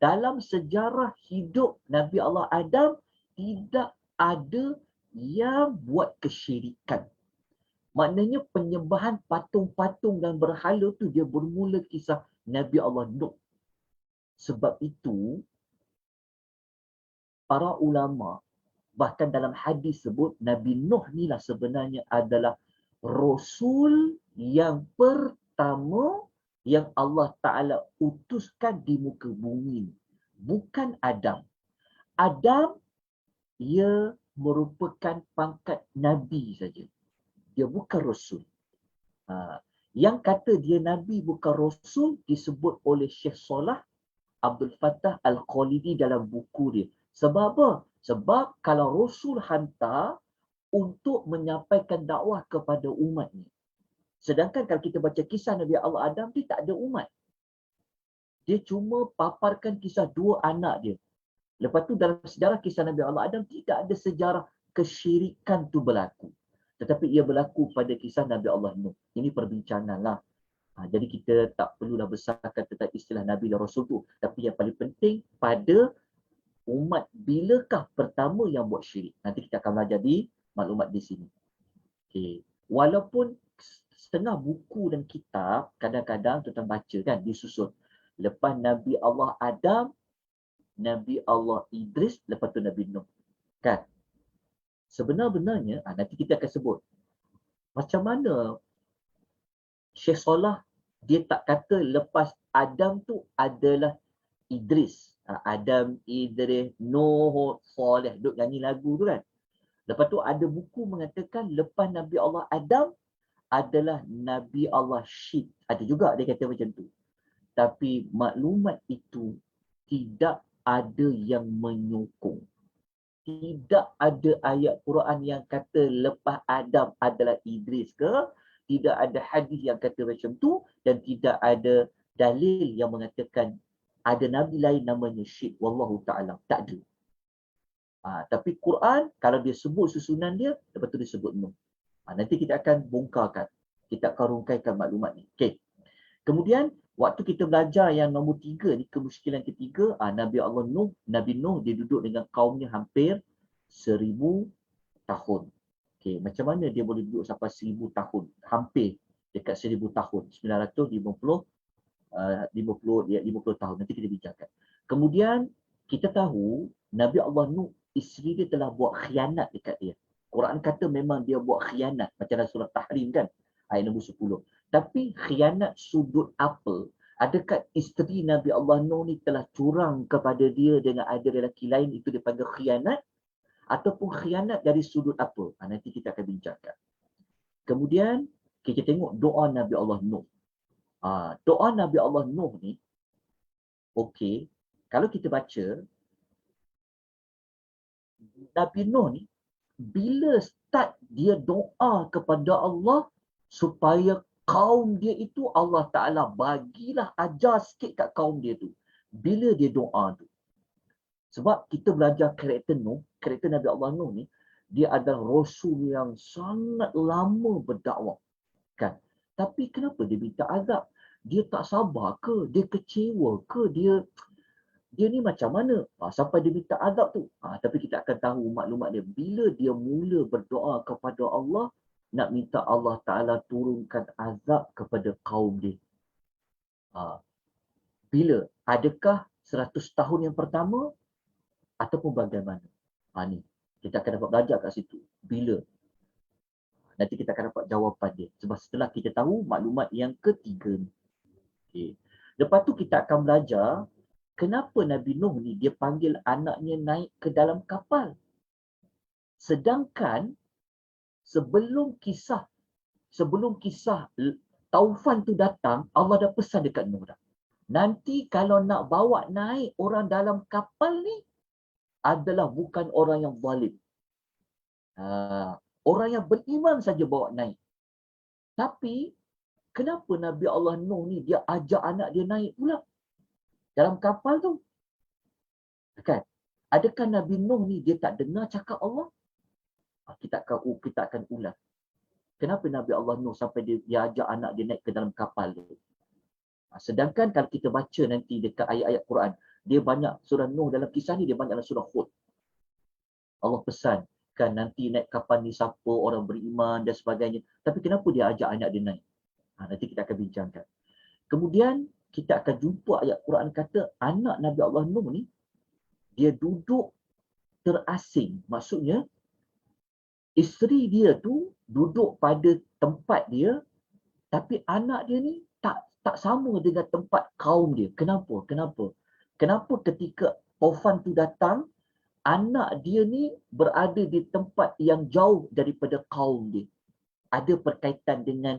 Dalam sejarah hidup Nabi Allah Adam tidak ada yang buat kesyirikan. Maknanya penyembahan patung-patung dan berhala tu dia bermula kisah Nabi Allah Nuh. Sebab itu para ulama bahkan dalam hadis sebut Nabi Nuh ni lah sebenarnya adalah Rasul yang pertama yang Allah Ta'ala utuskan di muka bumi. Bukan Adam. Adam, ia merupakan pangkat Nabi saja. Dia bukan Rasul. Yang kata dia Nabi bukan Rasul disebut oleh Syekh Salah Abdul Fattah Al-Khalidi dalam buku dia. Sebab apa? Sebab kalau Rasul hantar untuk menyampaikan dakwah kepada umatnya. Sedangkan kalau kita baca kisah Nabi Allah Adam, dia tak ada umat. Dia cuma paparkan kisah 2 anak dia. Lepas tu dalam sejarah kisah Nabi Allah Adam, tidak ada sejarah kesyirikan tu berlaku. Tetapi ia berlaku pada kisah Nabi Allah Nuh. Ini perbincangan lah. Jadi kita tak perlulah besarkan tentang istilah Nabi dan Rasul tu. Tapi yang paling penting pada umat bilakah pertama yang buat syirik? Nanti kita akan belajar di maklumat di sini. Okay. Walaupun setengah buku dan kitab kadang-kadang tuan baca kan disusun. Lepas Nabi Allah Adam, Nabi Allah Idris, lepas tu Nabi Nuh. Kan? Sebenar-benarnya, nanti kita akan sebut macam mana Syekh Salah dia tak kata lepas Adam tu adalah Idris. Adam, Idris, Nuh, Saleh. Duk nyanyi lagu tu kan. Lepas tu ada buku mengatakan lepas Nabi Allah Adam adalah Nabi Allah Syed. Ada juga dia kata macam tu. Tapi maklumat itu tidak ada yang menyokong. Tidak ada ayat Quran yang kata lepas Adam adalah Idris ke. Tidak ada hadis yang kata macam tu. Dan tidak ada dalil yang mengatakan ada Nabi lain namanya Syed. Wallahu ta'ala. Tak ada. Tapi Quran, kalau dia sebut susunan dia, lepas tu dia sebut Nuh. Nanti kita akan bongkarkan. Kita akan rungkaikan maklumat ni. Okay. Kemudian, waktu kita belajar yang nombor 3 ni, kemusykilan ketiga, Nabi Allah Nuh, Nabi Nuh dia duduk dengan kaumnya hampir 1000 tahun. Okay. Macam mana dia boleh duduk sampai 1000 tahun? Hampir dekat 1000 tahun. 950 tahun. Nanti kita bincangkan. Kemudian, kita tahu Nabi Allah Nuh, isteri dia telah buat khianat dekat dia. Quran kata memang dia buat khianat. Macam dalam surah Tahrim kan. Ayat nombor 10. Tapi khianat sudut apa? Adakah isteri Nabi Allah Nuh ni telah curang kepada dia dengan ada lelaki lain, itu dipanggil khianat? Ataupun khianat dari sudut apa? Nanti kita akan bincangkan. Kemudian kita tengok doa Nabi Allah Nuh. Doa Nabi Allah Nuh ni, okey, kalau kita baca, Nabi Nuh ni, bila start dia doa kepada Allah supaya kaum dia itu Allah Ta'ala bagilah ajar sikit kat kaum dia tu. Bila dia doa tu. Sebab kita belajar karakter Nuh, karakter Nabi Allah Nuh ni, dia adalah Rasul yang sangat lama berdakwah. Kan? Tapi kenapa dia minta azab? Dia tak sabar ke? Dia kecewa ke? Dia ni macam mana? Sampai dia minta azab tu. Tapi kita akan tahu maklumat dia. Bila dia mula berdoa kepada Allah, nak minta Allah Ta'ala turunkan azab kepada kaum dia. Bila? Adakah 100 tahun yang pertama? Ataupun bagaimana? Ni. Kita akan dapat belajar kat situ. Bila? Nanti kita akan dapat jawapan dia. Sebab setelah kita tahu maklumat yang ketiga ni. Okay. Lepas tu kita akan belajar kenapa Nabi Nuh ni dia panggil anaknya naik ke dalam kapal. Sedangkan sebelum kisah taufan tu datang, Allah dah pesan dekat Nuh dah. Nanti kalau nak bawa naik orang dalam kapal ni adalah bukan orang yang zalim. Orang yang beriman saja bawa naik. Tapi kenapa Nabi Allah Nuh ni dia ajak anak dia naik pula dalam kapal tu? Kan? Adakah Nabi Nuh ni dia tak dengar cakap Allah? Kita akan ulas. Kenapa Nabi Allah Nuh sampai dia ajak anak dia naik ke dalam kapal tu? Sedangkan kalau kita baca nanti dekat ayat-ayat Quran, dia banyak surah Nuh dalam kisah ni, dia banyak dalam surah Hud. Allah pesan kan nanti naik kapal ni siapa orang beriman dan sebagainya. Tapi kenapa dia ajak anak dia naik? Nanti kita akan bincangkan. Kemudian kita akan jumpa ayat Quran kata anak Nabi Allah Nuh ni dia duduk terasing. Maksudnya isteri dia tu duduk pada tempat dia, tapi anak dia ni tak sama dengan tempat kaum dia. Kenapa? Kenapa ketika taufan tu datang, anak dia ni berada di tempat yang jauh daripada kaum dia? Ada berkaitan dengan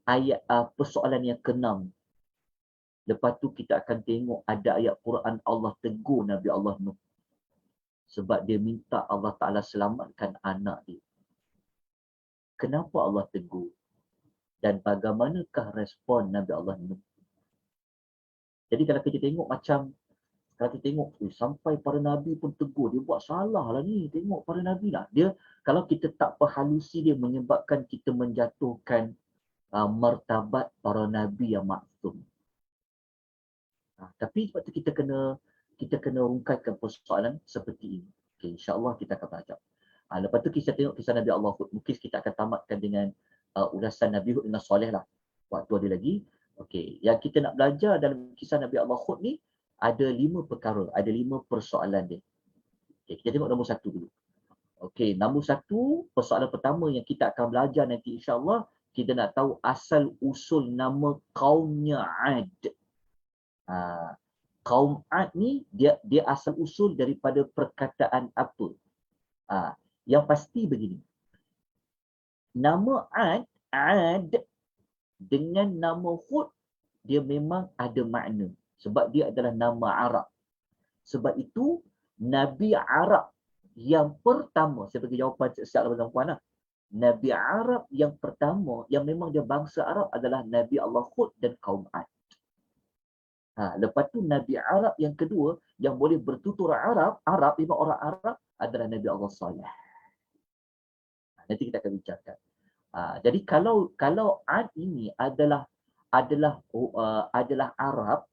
ayat persoalan yang ke-6. Lepas tu kita akan tengok ada ayat Quran Allah tegur Nabi Allah Nuh. Sebab dia minta Allah Ta'ala selamatkan anak dia. Kenapa Allah tegur? Dan bagaimanakah respon Nabi Allah Nuh? Jadi kalau kita tengok macam, kalau kita tengok sampai para Nabi pun tegur, dia buat salah lah ni. Tengok para Nabi lah. Dia, kalau kita tak perhalusi dia menyebabkan kita menjatuhkan martabat para Nabi yang maksum. Tapi sebab tu kita kena kita kena rungkaikan persoalan seperti ini. Okay, insya-Allah kita akan belajar. Lepas tu kita tengok kisah Nabi Allah Hud. Mungkin kita akan tamatkan dengan ulasan Nabi Hud dengan Soleh lah. Waktu ada lagi. Okey, yang kita nak belajar dalam kisah Nabi Allah Hud ni ada 5 perkara, ada 5 persoalan dia. Okey, kita tengok nombor 1 dulu. Okey, nombor 1, persoalan pertama yang kita akan belajar nanti insya-Allah, kita nak tahu asal usul nama kaumnya Ad. Kaum Ad ni dia asal usul daripada perkataan apa? Yang pasti begini. Nama Ad dengan nama Hud, dia memang ada makna. Sebab dia adalah nama Arab. Sebab itu, Nabi Arab yang pertama, saya bagi jawapan siap dalam puan lah. Nabi Arab yang pertama, yang memang dia bangsa Arab adalah Nabi Allah Hud dan kaum Ad. Lepas tu Nabi Arab yang kedua, yang boleh bertutur Arab, memang orang Arab, adalah Nabi Allah Saleh. Nanti kita akan bincangkan. Jadi kalau Ad ini adalah Arab,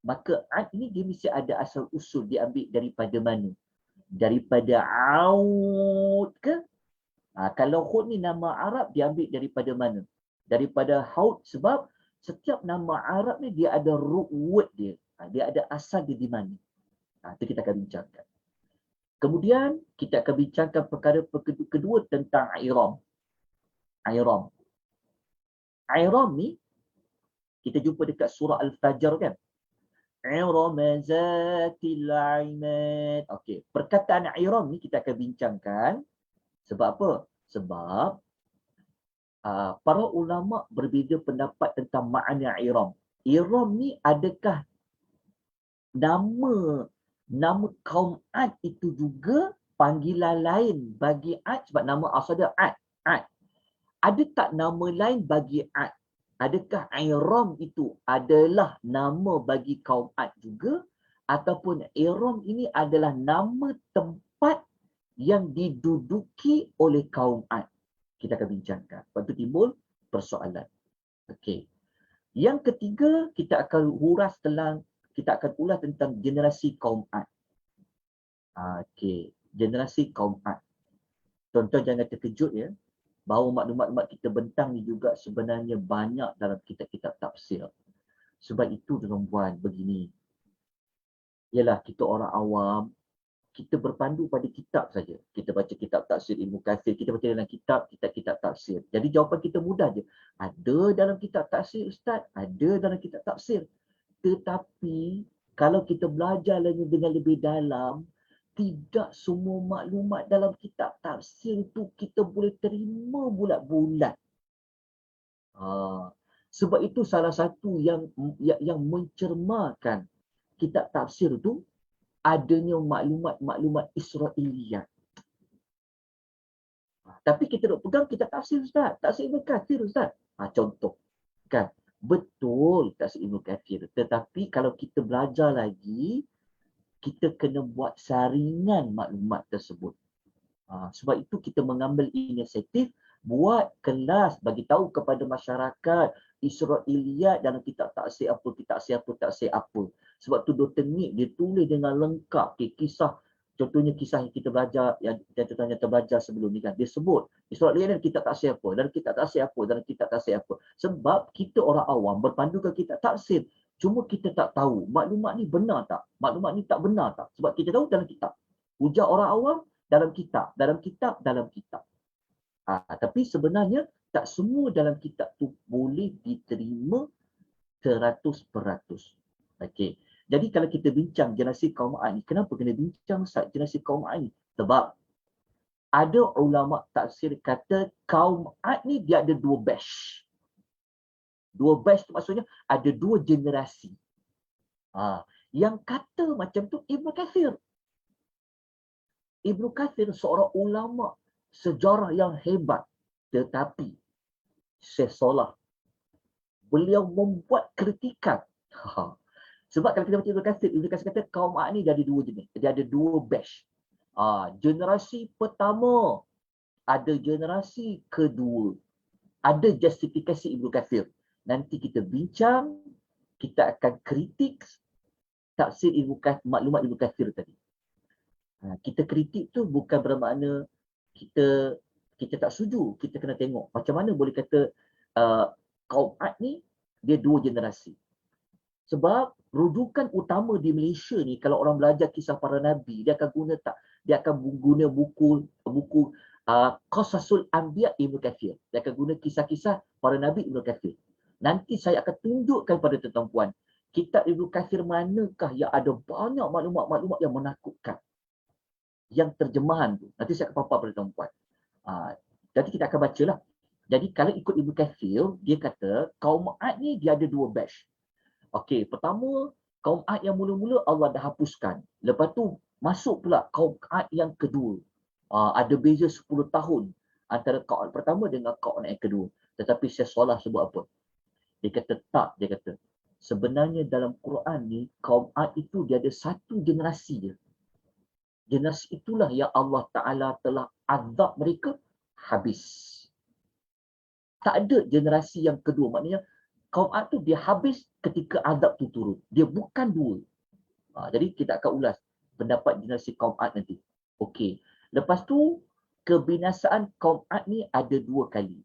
maka Ad ini dia mesti ada asal usul, diambil daripada mana? Daripada Aud ke? Kalau Hud ni nama Arab, diambil daripada mana? Daripada Haud, sebab setiap nama Arab ni dia ada root word dia. Dia ada asal dia di mana. Itu kita akan bincangkan. Kemudian kita akan bincangkan perkara kedua tentang Iram. Iram ni kita jumpa dekat surah Al-Fajr kan? Iram zatil imad. Okey, perkataan Iram ni kita akan bincangkan. Sebab apa? Sebab para ulama berbeza pendapat tentang makna Iram. Iram ni adakah nama kaum Ad itu juga panggilan lain bagi Ad, sebab nama asal dia Ad. Ada tak nama lain bagi Ad? Adakah Iram itu adalah nama bagi kaum Ad juga? Ataupun Iram ini adalah nama tempat yang diduduki oleh kaum Ad? Kita akan bincangkan. Lepas itu timbul persoalan. Okey. Yang ketiga, kita akan ulas tentang generasi kaum Ad. Okey, generasi kaum Ad. Tuan-tuan jangan terkejut ya, bahawa maklumat-maklumat kita bentang ni juga sebenarnya banyak dalam kitab-kitab tafsir. Sebab itu tuan-tuan begini. Ialah kita orang awam, kita berpandu pada kitab saja. Kita baca kitab tafsir Ibnu Katsir, kita baca dalam kitab tafsir. Jadi jawapan kita mudah je. Ada dalam kitab tafsir Ustaz, ada dalam kitab tafsir. Tetapi kalau kita belajar lagi dengan lebih dalam, tidak semua maklumat dalam kitab tafsir itu kita boleh terima bulat-bulat. Sebab itu salah satu yang mencermakan kitab tafsir itu adanya maklumat-maklumat Israiliyat. Tapi kita nak pegang kitab tafsir Ustaz, tafsir Ibnu Katsir Ustaz. Contoh kan, betul tafsir Ibnu Katsir, tetapi kalau kita belajar lagi, kita kena buat saringan maklumat tersebut. Sebab itu kita mengambil inisiatif buat kelas bagi tahu kepada masyarakat Israiliyat dalam kitab tafsir apa. Sebab tu Dr. Nick dia tulis dengan lengkap kisah, contohnya kisah yang kita belajar, yang contohnya kita belajar sebelum ni kan. Dia sebut Israiliyat dalam kitab tafsir apa, dalam kitab tafsir apa. Sebab kita orang awam berpandukan kitab tafsir. Cuma kita tak tahu maklumat ni benar tak, maklumat ni tak benar tak. Sebab kita tahu dalam kitab. Ujar orang awam dalam kitab. Tapi sebenarnya tak semua dalam kitab tu boleh diterima 100%. Okey. Jadi kalau kita bincang generasi kaum Ad ni, kenapa kena bincang generasi kaum Ad ni? Sebab ada ulama tafsir kata kaum Ad ni dia ada 2 batch. 2 batch tu maksudnya ada 2 generasi. Yang kata macam tu Ibnu Katsir. Ibnu Katsir seorang ulama sejarah yang hebat, tetapi Syekh Salah beliau membuat kritikan. Sebab kalau kita baca Ibnu Katsir kata kaum Ad ni dia ada 2 jenis, dia ada 2 batch. Generasi pertama, ada generasi kedua. Ada justifikasi Ibnu Katsir. Nanti kita bincang, kita akan kritik, tafsir maklumat Ibnu Katsir tadi. Kita kritik tu bukan bermakna kita tak setuju, kita kena tengok macam mana boleh kata kaum Ad ni dia 2 generasi. Sebab rujukan utama di Malaysia ni kalau orang belajar kisah para nabi, dia akan guna buku Qasasul Anbiya Ibnu Katsir. Dia akan guna kisah-kisah para nabi Ibnu Katsir. Nanti saya akan tunjukkan pada tuan-tuan, kitab Ibnu Katsir manakah yang ada banyak maklumat-maklumat yang menakutkan. Yang terjemahan tu. Nanti saya akan paparkan pada tuan-tuan. Jadi kita akan bacalah. Jadi kalau ikut Ibnu Katsir, dia kata kaum Ad ni dia ada 2 batch. Okey, pertama kaum Ad yang mula-mula Allah dah hapuskan. Lepas tu masuk pula kaum Ad yang kedua. Ada beza 10 tahun antara kaum Ad pertama dengan kaum Ad yang kedua. Tetapi saya salah sebut apa? Dia kata tak, dia kata sebenarnya dalam Quran ni kaum Ad itu dia ada satu generasi je. Generasi itulah yang Allah Ta'ala telah azab mereka habis. Tak ada generasi yang kedua. Maknanya kaum Ad tu dia habis ketika azab tu turun. Dia bukan 2. Jadi kita akan ulas pendapat generasi kaum Ad nanti. Okey. Lepas tu kebinasaan kaum Ad ni ada 2 kali.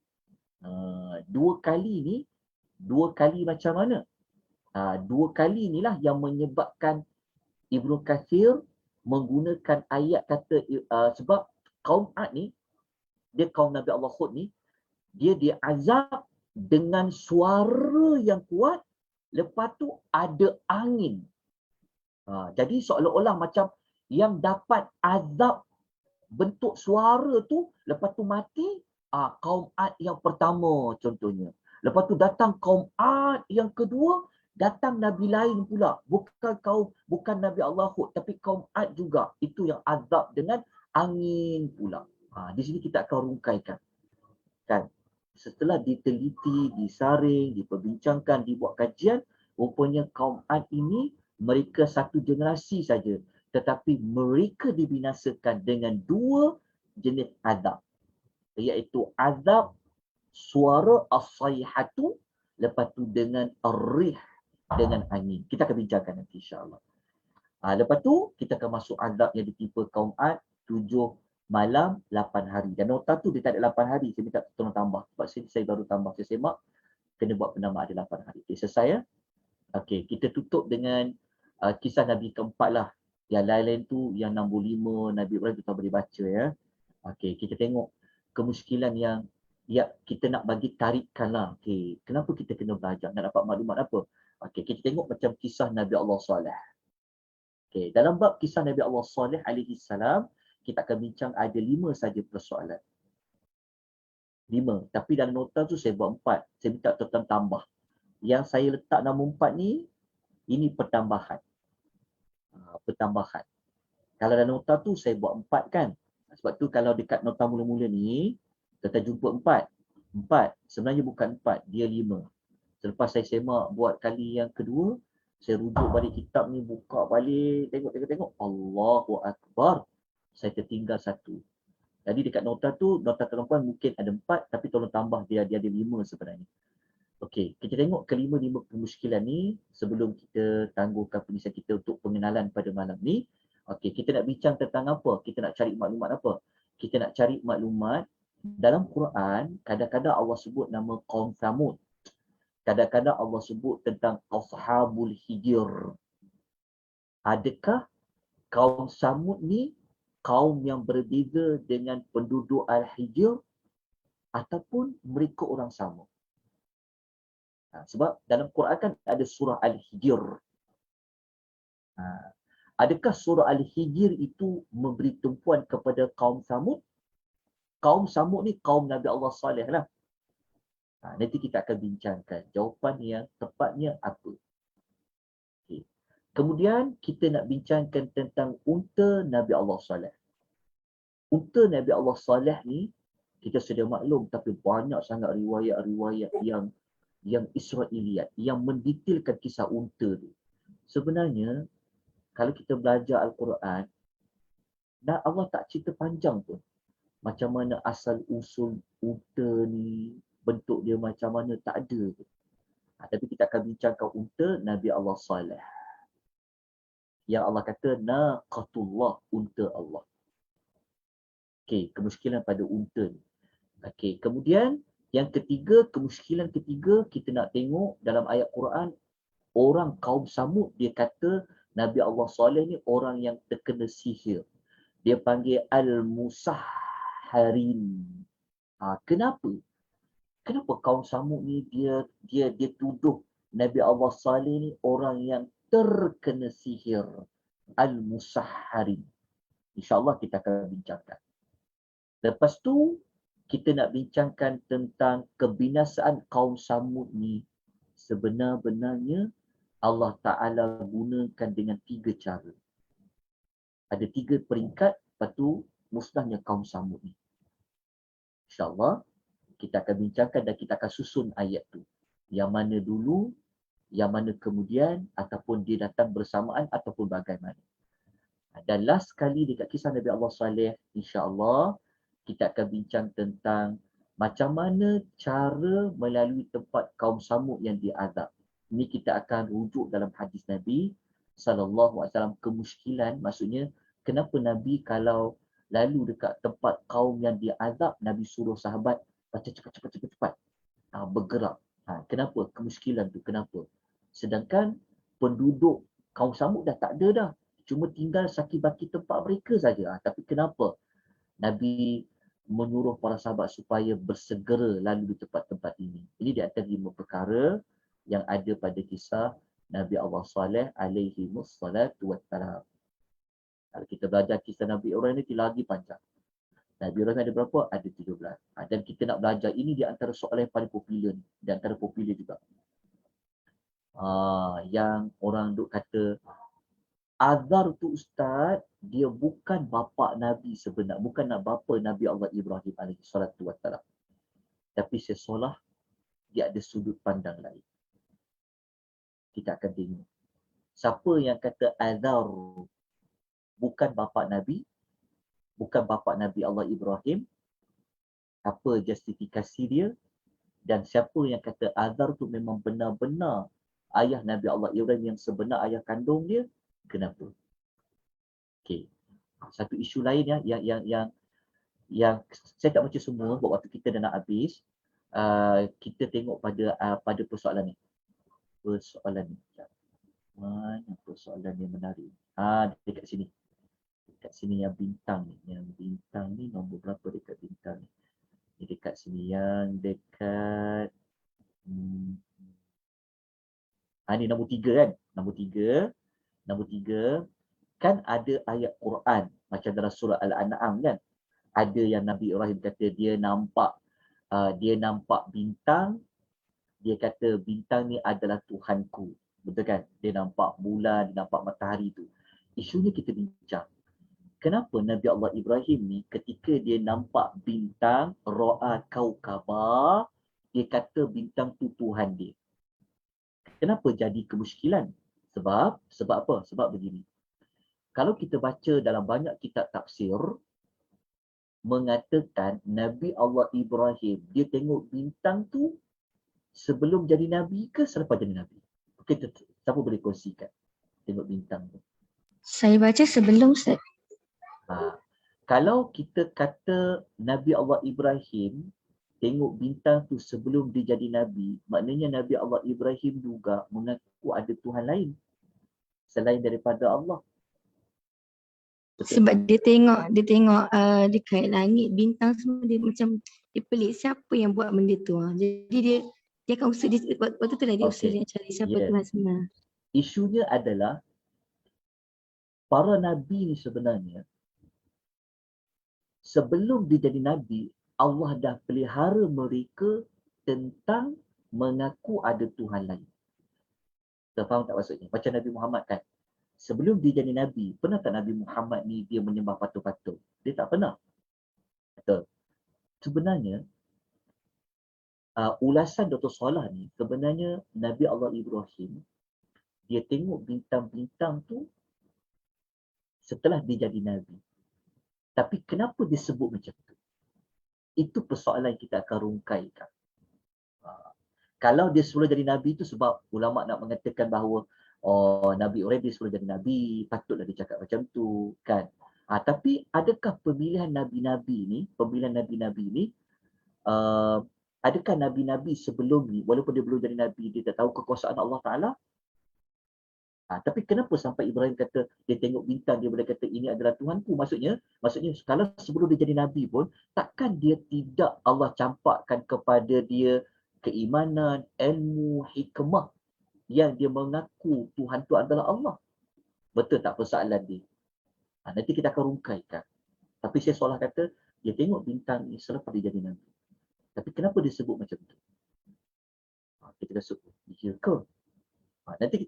2 kali macam mana? 2 kali inilah yang menyebabkan Ibnu Katsir menggunakan ayat kata sebab kaum Ad ni, dia kaum Nabi Allah Hud ni, dia diazab dengan suara yang kuat, lepas tu ada angin. Jadi seolah-olah macam yang dapat azab bentuk suara tu, lepas tu mati, kaum Ad yang pertama contohnya. Lepas tu datang kaum Ad yang kedua, datang Nabi lain pula. Bukan Nabi Allah Hud, tapi kaum Ad juga. Itu yang azab dengan angin pula. Di sini kita akan rungkaikan. Kan? Setelah diteliti, disaring, diperbincangkan, dibuat kajian, rupanya kaum Ad ini mereka satu generasi saja. Tetapi mereka dibinasakan dengan 2 jenis azab. Iaitu azab suara as-sayhatu, lepas tu dengan ar-rih, dengan angin. Kita akan bincangkan nanti insya-Allah. Lepas tu kita akan masuk azab yang ditimpa kaum Ad 7 malam 8 hari. Dan nota tu dia tak ada 8 hari. Saya minta tolong tambah. Sebab saya baru tambah. Saya semak kena buat penambah ada 8 hari. Okay, selesai ya. Okey, kita tutup dengan kisah Nabi keempat lah. Yang lain-lain tu yang 65 Nabi Ibrahim kita boleh baca ya. Okey, kita tengok kemuskilan yang kita nak bagi tarikan lah. Okey, kenapa kita kena belajar? Nak dapat maklumat apa? Okey, kita tengok macam kisah Nabi Allah Saleh. Okey, dalam bab kisah Nabi Allah Saleh alaihi salam, kita akan bincang ada 5 saja persoalan. 5. Tapi dalam nota tu saya buat 4. Saya minta tuan tambah. Yang saya letak nama 4 ni, ini pertambahan. Pertambahan. Kalau dalam nota tu saya buat 4 kan. Sebab tu kalau dekat nota mula-mula ni, kita jumpa 4. 4. Sebenarnya bukan 4. Dia 5. Selepas saya semak buat kali yang kedua, saya rujuk balik kitab ni, buka balik, tengok. Allahu Akbar. Saya tertinggal 1. Jadi dekat nota tu, nota tuan-tuan mungkin ada 4, tapi tolong tambah dia ada 5 sebenarnya. Okey, kita tengok kelima-lima kemuskilan ni sebelum kita tangguhkan penyelesaian kita untuk pengenalan pada malam ni. Okey, kita nak bincang tentang apa? Kita nak cari maklumat apa? Kita nak cari maklumat dalam Quran, kadang-kadang Allah sebut nama kaum Thamud. Kadang-kadang Allah sebut tentang Ashabul Hijr. Adakah kaum Thamud ni kaum yang berbeza dengan penduduk Al-Hijr ataupun mereka orang sama? Sebab dalam Quran kan ada surah Al-Hijr. Adakah surah Al-Hijr itu memberi tumpuan kepada kaum Thamud? Kaum Thamud ni kaum Nabi Allah Saleh lah. Nanti kita akan bincangkan jawapan yang tepatnya apa. Okay. Kemudian kita nak bincangkan tentang unta Nabi Allah Saleh. Unta Nabi Allah Saleh ni kita sedia maklum, tapi banyak sangat riwayat-riwayat yang Israiliyat, yang mendetailkan kisah unta tu. Sebenarnya, kalau kita belajar Al-Quran, dan Allah tak cerita panjang pun. Macam mana asal usul unta ni, bentuk dia macam mana, tak ada. Tapi kita akan bincangkan unta Nabi Allah Saleh. Yang Allah kata naqatullah, unta Allah. Okey, kemusykilan pada unta ni. Okey, kemudian yang ketiga, kemusykilan ketiga kita nak tengok dalam ayat Quran, orang kaum Samud dia kata Nabi Allah Saleh ni orang yang terkena sihir. Dia panggil al-musahharin. Kenapa? Kenapa kaum Samud ni dia tuduh Nabi Allah Saleh ni orang yang terkena sihir, al-musahharin. InsyaAllah kita akan bincangkan. Lepas tu kita nak bincangkan tentang kebinasaan kaum Samud ni. Sebenar-benarnya Allah Ta'ala gunakan dengan 3 cara. Ada 3 peringkat, lepas tu musnahnya kaum Samud ni. InsyaAllah kita akan bincangkan dan kita akan susun ayat tu. Yang mana dulu, yang mana kemudian, ataupun dia datang bersamaan ataupun bagaimana. Dan last sekali dekat kisah Nabi Allah Saleh, insya-Allah kita akan bincang tentang macam mana cara melalui tempat kaum Samud yang diazab. Ini kita akan rujuk dalam hadis Nabi sallallahu alaihi wasallam, kemusykilan, maksudnya kenapa Nabi kalau lalu dekat tempat kaum yang diazab, Nabi suruh sahabat baca cepat bergerak. Kenapa? Kemusykilan tu kenapa? Sedangkan penduduk kaum Samud dah tak ada dah. Cuma tinggal saki-baki tempat mereka saja. Tapi kenapa Nabi menyuruh para sahabat supaya bersegera lalu di tempat-tempat ini? Ini di antara 5 perkara yang ada pada kisah Nabi Allah Saleh alaihi wassalatu wassalam. Kalau kita belajar kisah Nabi Ibrahim ini lagi panjang. Nabi Ibrahim ada berapa? Ada 13. Dan kita nak belajar ini di antara soalan yang paling popular. Di antara popular juga. Yang orang duk kata Azar tu ustaz, dia bukan bapa Nabi sebenar, bukan bapa Nabi Allah Ibrahim alaihi salatu wassalam. Tapi seolah dia ada sudut pandang lain. Kita akan tengok. Siapa yang kata Azar bukan bapa Nabi, bukan bapa Nabi Allah Ibrahim, apa justifikasi dia, dan siapa yang kata Azar tu memang benar-benar ayah Nabi Allah Ibrahim yang sebenar ayah kandung dia, kenapa? Okey. Satu isu lain yang saya tak baca semua sebab waktu kita dah nak habis. Kita tengok pada persoalan ni. Persoalan ni. Mana persoalan yang menarik? Dekat sini. Dekat sini yang bintang ni. Yang bintang ni nombor berapa dekat bintang ni? Dekat sini yang dekat ni nombor 3 kan? Nombor 3 kan ada ayat Quran macam dalam surah Al-An'am kan, ada yang Nabi Ibrahim kata dia nampak bintang, dia kata bintang ni adalah Tuhanku, betul kan? Dia nampak bulan, dia nampak matahari tu. Isunya kita bincang, kenapa Nabi Allah Ibrahim ni ketika dia nampak bintang ra'a kaukaba, dia kata bintang tu Tuhan dia. Kenapa jadi kemusykilan? Sebab apa? Sebab begini. Kalau kita baca dalam banyak kitab tafsir, mengatakan Nabi Allah Ibrahim, dia tengok bintang tu sebelum jadi Nabi ke selepas jadi Nabi? Kita, siapa boleh kongsikan tengok bintang tu? Saya baca sebelum, Ustaz. Kalau kita kata Nabi Allah Ibrahim tengok bintang tu sebelum dia jadi Nabi, maknanya Nabi Allah Ibrahim juga mengaku ada Tuhan lain selain daripada Allah. Betul. Sebab dia tengok dekat langit bintang semua, dia macam dia pelik siapa yang buat benda tu. Jadi dia akan usaha, waktu tu lah dia usaha nak cari siapa Tuhan sebenar. Isunya adalah para nabi ni sebenarnya sebelum dia jadi nabi, Allah dah pelihara mereka tentang mengaku ada Tuhan lain. Kita faham tak maksudnya? Macam Nabi Muhammad kan, sebelum dia jadi Nabi, pernah tak Nabi Muhammad ni dia menyembah patung-patung? Dia tak pernah. Betul. Sebenarnya, ulasan Dr. Salah ni, sebenarnya Nabi Allah Ibrahim, dia tengok bintang-bintang tu setelah dia jadi Nabi. Tapi kenapa dia sebut macam tu? Itu persoalan yang kita akan rungkaikan. Kalau dia sebelum jadi Nabi tu sebab ulama nak mengatakan bahawa oh Nabi already sebelum jadi Nabi, patutlah dia cakap macam tu kan. Tapi adakah pemilihan Nabi-Nabi ni, uh, adakah Nabi-Nabi sebelum ni, walaupun dia belum jadi Nabi, dia tak tahu kekuasaan Allah Ta'ala? Tapi kenapa sampai Ibrahim kata, dia tengok bintang, dia boleh kata ini adalah Tuhanku? Maksudnya kalau sebelum dia jadi Nabi pun, takkan dia tidak Allah campakkan kepada dia keimanan, ilmu, hikmah yang dia mengaku Tuhan tu adalah Allah. Betul tak persoalan dia? Nanti kita akan rungkaikan. Tapi saya seolah kata, dia tengok bintang ni selepas dia jadi Nabi. Tapi kenapa dia sebut macam tu? Kita dah sebut, ya ke? Nanti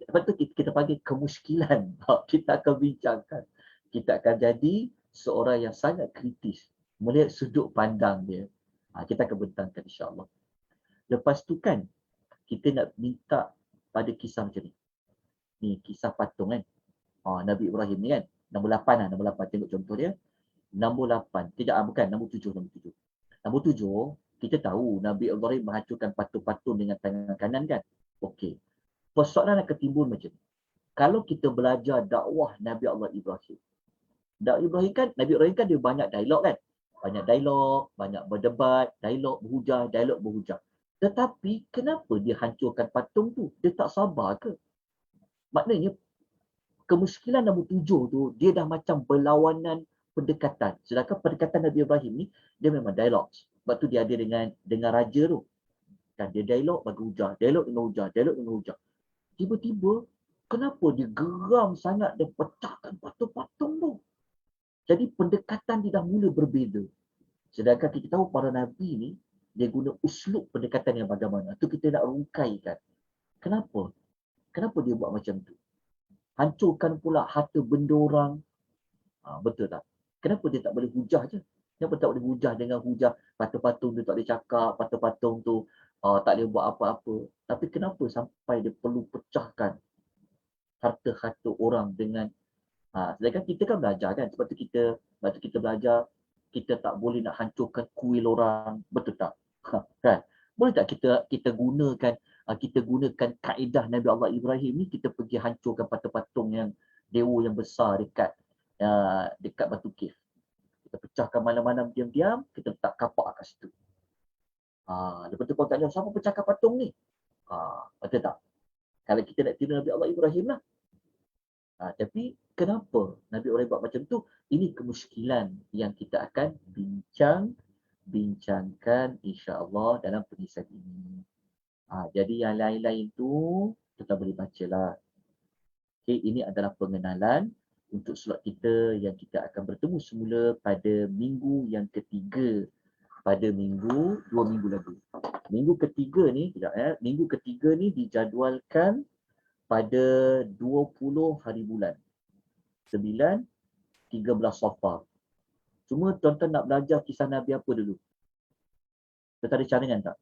kita panggil kemuskilan. Kita akan bincangkan. Kita akan jadi seorang yang sangat kritis melihat sudut pandang dia. Kita akan bentangkan insya-Allah. Lepas tu kan, kita nak minta pada kisah macam ni. Ni kisah patung kan. Nabi Ibrahim ni kan. Nombor 8 lah, nombor 8. Tengok contoh dia. Nombor 8. Tidak, bukan. Nombor 7. Nombor 7, kita tahu Nabi Ibrahim menghancurkan patung-patung dengan tangan kanan kan. Okey. Persoalan akan timbul macam ni. Kalau kita belajar dakwah Nabi Allah Ibrahim. Nabi Ibrahim kan dia banyak dialog kan. Banyak dialog, banyak berdebat, dialog berhujah. Tetapi kenapa dia hancurkan patung tu? Dia tak sabar ke? Maknanya kemuskilan nombor 7 tu, dia dah macam berlawanan pendekatan. Sedangkan pendekatan Nabi Ibrahim ni, dia memang dialog. Sebab tu dia ada dengan raja tu. Kan dia dialog bagi hujah, dialog dengan hujah. Tiba-tiba, kenapa dia geram sangat dan pecahkan patung-patung tu? Jadi pendekatan dia dah mula berbeza. Sedangkan kita tahu para Nabi ni, dia guna uslub pendekatan yang bagaimana. Tu kita nak rungkaikan. Kenapa? Kenapa dia buat macam tu? Hancurkan pula harta benda orang. Betul tak? Kenapa dia tak boleh hujah je? Kenapa tak boleh hujah dengan hujah patung-patung tu tak boleh cakap, patung-patung tu tak boleh buat apa-apa. Tapi kenapa sampai dia perlu pecahkan harta-harta orang dengan sedangkan kita kan belajar kan, sebab tu kita belajar kita tak boleh nak hancurkan kuil orang, betul tak? Kan? Boleh tak kita gunakan kaedah Nabi Allah Ibrahim ni, kita pergi hancurkan patung-patung yang dewa yang besar dekat Batu Kif. Kita pecahkan malam-malam diam-diam, kita letak kapak kat situ. Lepas tu kau tanya, siapa pecahkan patung ni? Betul tak? Kalau kita nak tiru Nabi Allah Ibrahim lah. Tapi kenapa Nabi Ibrahim buat macam tu? Ini kemuskilan yang kita akan bincangkan insya-Allah dalam pengisah ini. Jadi yang lain-lain tu kita boleh bacalah. Okay, ini adalah pengenalan untuk slot kita yang kita akan bertemu semula pada minggu yang ketiga. Pada 2 minggu lagi. Minggu ketiga ni dijadualkan pada 20 hari bulan. 9, 13 Safar. Cuma tuan-tuan nak belajar kisah Nabi apa dulu? Tuan-tuan ada cadangan tak?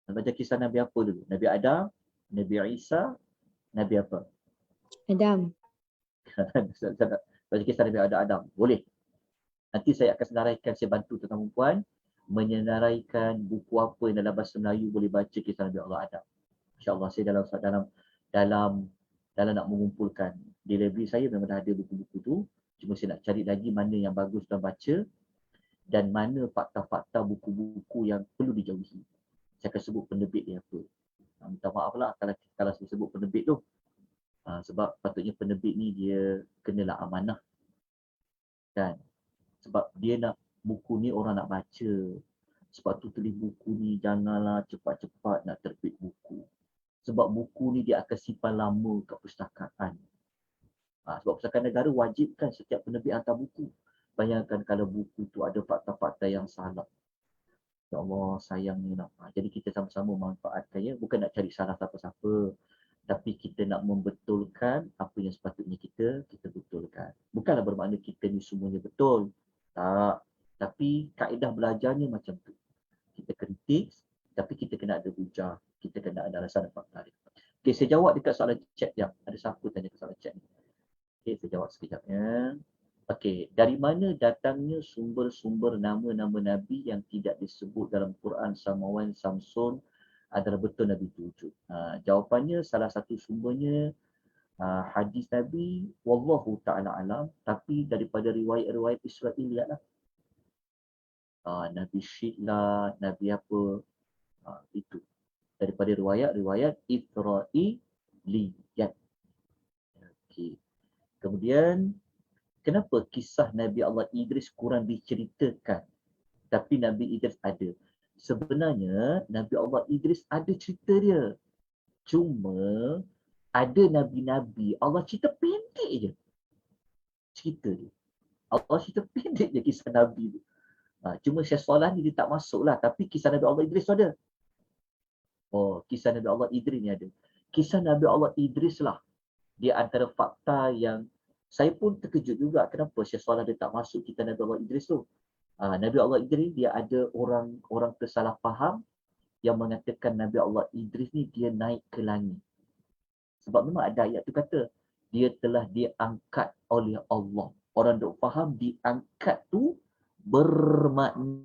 Nak belajar kisah Nabi apa dulu? Nabi Adam, Nabi Isa, Nabi apa? Adam. Baca kisah Nabi Adam. Boleh. Nanti saya akan senaraikan, saya bantu tuan-tuan perempuan menyenaraikan buku apa yang dalam bahasa Melayu boleh baca kisah Nabi Allah Adam. InsyaAllah saya dalam nak mengumpulkan. Di library saya memang dah ada buku-buku tu. Cuma saya nak cari lagi mana yang bagus tuan baca dan mana fakta-fakta buku-buku yang perlu dijauhi. Saya akan sebut penerbit dia apa. Minta maaf lah kalau saya sebut penerbit tu. Sebab patutnya penerbit ni dia kenalah amanah. Kan? Sebab dia nak buku ni orang nak baca. Sebab tu tulis buku ni janganlah cepat-cepat nak terbit buku. Sebab buku ni dia akan simpan lama kat perpustakaan. Sebab perpustakaan negara wajibkan setiap penerbit hantar buku. Bayangkan kalau buku tu ada fakta-fakta yang salah. Ya Allah, sayangnya. Jadi kita sama-sama manfaatkannya. Bukan nak cari salah siapa-siapa. Tapi kita nak membetulkan apa yang sepatutnya kita betulkan. Bukanlah bermakna kita ni semuanya betul. Tak. Tapi kaedah belajarnya macam tu. Kita kritik, tapi kita kena ada hujah. Kita kena ada alasan dan fakta. Okey, saya jawab dekat soalan chat jap. Ada siapa tanya ke soalan chat ni? Okey, saya jawab sekejap ya. Okey, dari mana datangnya sumber-sumber nama-nama Nabi yang tidak disebut dalam Quran, Samawan, Samsun, adalah betul Nabi itu wujud? Jawapannya salah satu sumbernya hadis Nabi, wallahu ta'ala alam, tapi daripada riwayat-riwayat Israiliyat lah. Nabi Syidlah, Nabi apa, itu. Daripada riwayat-riwayat Israiliyat. Okay. Kemudian, kenapa kisah Nabi Allah Idris kurang diceritakan? Tapi Nabi Idris ada. Sebenarnya, Nabi Allah Idris ada cerita dia. Cuma, ada Nabi-Nabi, Allah cerita pendek je. Cerita dia. Allah cerita pendek je kisah Nabi tu. Cuma Syekh Solah ni dia tak masuk lah. Tapi kisah Nabi Allah Idris tu ada. Oh, kisah Nabi Allah Idris ni ada. Kisah Nabi Allah Idris lah. Dia antara fakta yang saya pun terkejut juga. Kenapa Syekh Solah dia tak masuk kisah Nabi Allah Idris tu. Nabi Allah Idris dia ada orang tersalah faham yang mengatakan Nabi Allah Idris ni dia naik ke langit. Sebab memang ada ayat tu kata dia telah diangkat oleh Allah. Orang duk faham diangkat tu bermakna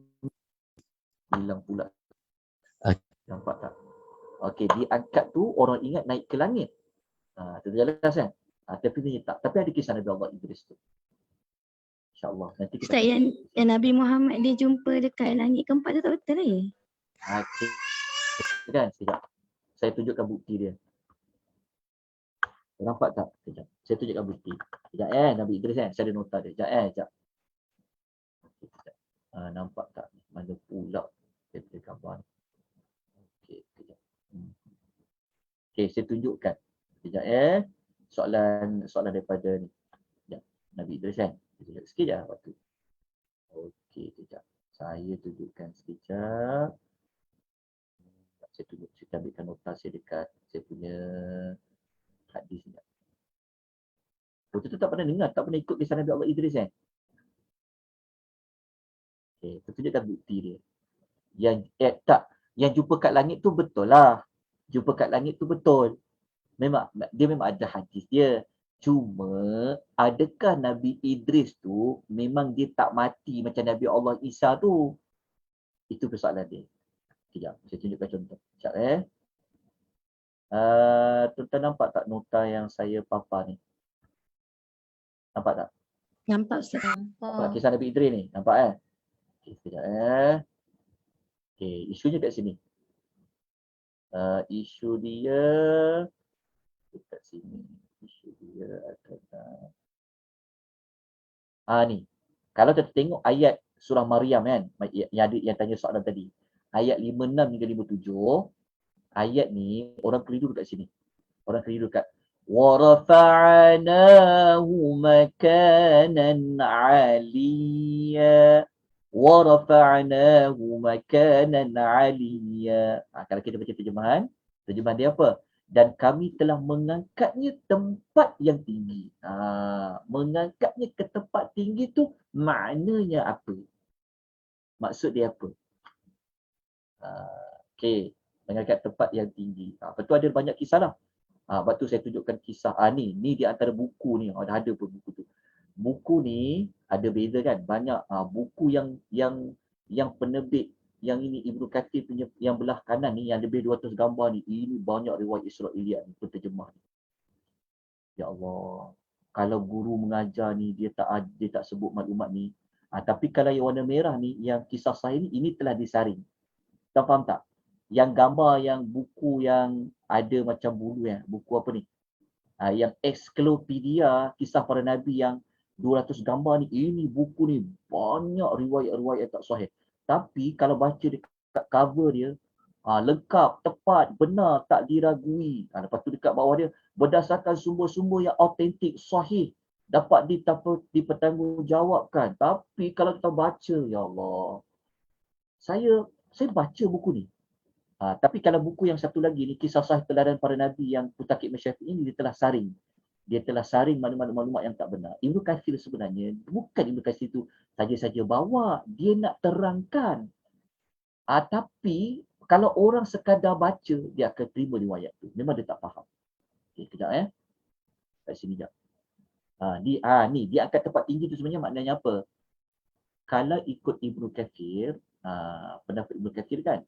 hilang pula. Nampak tak? Okey, diangkat tu orang ingat naik ke langit. Itu jelas kan? Tapi ni tak. Tapi ada kisah Nabi Allah Idris tu. InsyaAllah. Nanti kita Ustaz, yang Nabi Muhammad dia jumpa dekat langit keempat tu tak betul lah ya? Okey. Kan? Sekejap. Saya tunjukkan bukti dia. Nampak tak? Sekejap. Saya tunjukkan bukti. Sekejap Nabi Idris kan? Saya ada nota dia. Sekejap. Okay, sekejap. Nampak tak? Mana pula saya boleh gambar ni. Okey, sekejap. Okey, saya tunjukkan. Sekejap soalan daripada ni. Sekejap. Nabi Idris kan? Sekejap waktu. Okey, sekejap. Saya tunjukkan sekejap. Saya ambilkan nota saya dekat saya punya hadis ni. Waktu tu tak pernah dengar, tak pernah ikut kisah Nabi Allah Idris kan? Okey, saya tunjukkan bukti dia. Yang jumpa kat langit tu betul lah. Jumpa kat langit tu betul. Memang ada hadis dia. Cuma adakah Nabi Idris tu memang dia tak mati macam Nabi Allah Isa tu? Itu persoalan dia. Sekejap, saya tunjukkan contoh. Sekejap tuan-tuan nampak tak nota yang saya papar ni? Nampak tak? Nampak Ustaz. Nampak kisah Nabi Idris ni? Nampak Okay, sekejap Okay, isunya kat sini. Isu dia dekat sini. Isu dia adalah ni. Kalau kita tengok ayat surah Maryam kan, yang tanya soalan tadi. Ayat 56 hingga 57, ayat ni orang keliru dekat sini. Orang keliru dekat وَرَفَعْنَاهُ مَكَانًا عَلِيًّا وَرَفَعْنَاهُ مَكَانًا عَلِيًّا. Kalau kita baca terjemahan dia apa? Dan kami telah mengangkatnya tempat yang tinggi. Mengangkatnya ke tempat tinggi tu maknanya apa? Maksud dia apa? Okey, mengangkat tempat yang tinggi. Betul ada banyak kisah lah. Sebab tu saya tunjukkan kisah. Ni di antara buku ni. Ada pun buku tu. Buku ni ada beza kan. Banyak buku yang penerbit. Yang ini Ibnu Katsir punya yang belah kanan ni. Yang lebih 200 gambar ni. Ini banyak riwayat Israiliyat ni. Penterjemah ni. Ya Allah. Kalau guru mengajar ni dia tak sebut maklumat ni. Tapi kalau yang warna merah ni. Yang kisah saya ni. Ini telah disaring. Tak faham tak? Yang gambar yang buku yang ada macam bulu buku apa ni? Yang Ensiklopedia Kisah Para Nabi yang 200 gambar ni, ini buku ni banyak riwayat-riwayat tak sahih. Tapi kalau baca dekat cover dia, lengkap, tepat, benar, tak diragui. Lepas tu dekat bawah dia, berdasarkan sumber-sumber yang autentik, sahih, dapat dipertanggungjawabkan. Tapi kalau kita baca, ya Allah, saya baca buku ni. Tapi kalau buku yang satu lagi ni, Kisah Sahih Teladan Para Nabi yang Putakib Masyafi'i ini, dia telah saring. Dia telah saring maklumat-maklumat yang tak benar. Ibnu Katsir sebenarnya, bukan Ibnu Katsir itu saja-saja bawa. Dia nak terangkan. Tapi kalau orang sekadar baca, dia akan terima riwayat tu. Memang dia tak faham. Okay, kejap kat sini sekejap. Ni, dia angkat tempat tinggi tu sebenarnya maknanya apa? Kalau ikut Ibnu Katsir, pendapat Ibnu Katsir kan,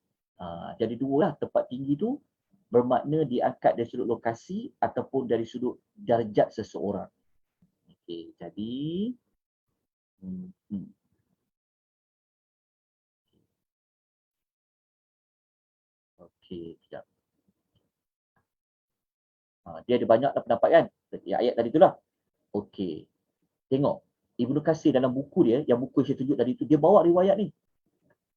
Jadi dua lah, tempat tinggi tu bermakna diangkat dari sudut lokasi ataupun dari sudut darjat seseorang. Okey, jadi hmm, hmm. Okey, sekejap. Dia ada banyak pendapat kan? Ayat tadi tu lah. Okey. Tengok. Ibnu Katsir dalam buku dia, yang buku yang saya tunjuk tadi tu, dia bawa riwayat ni.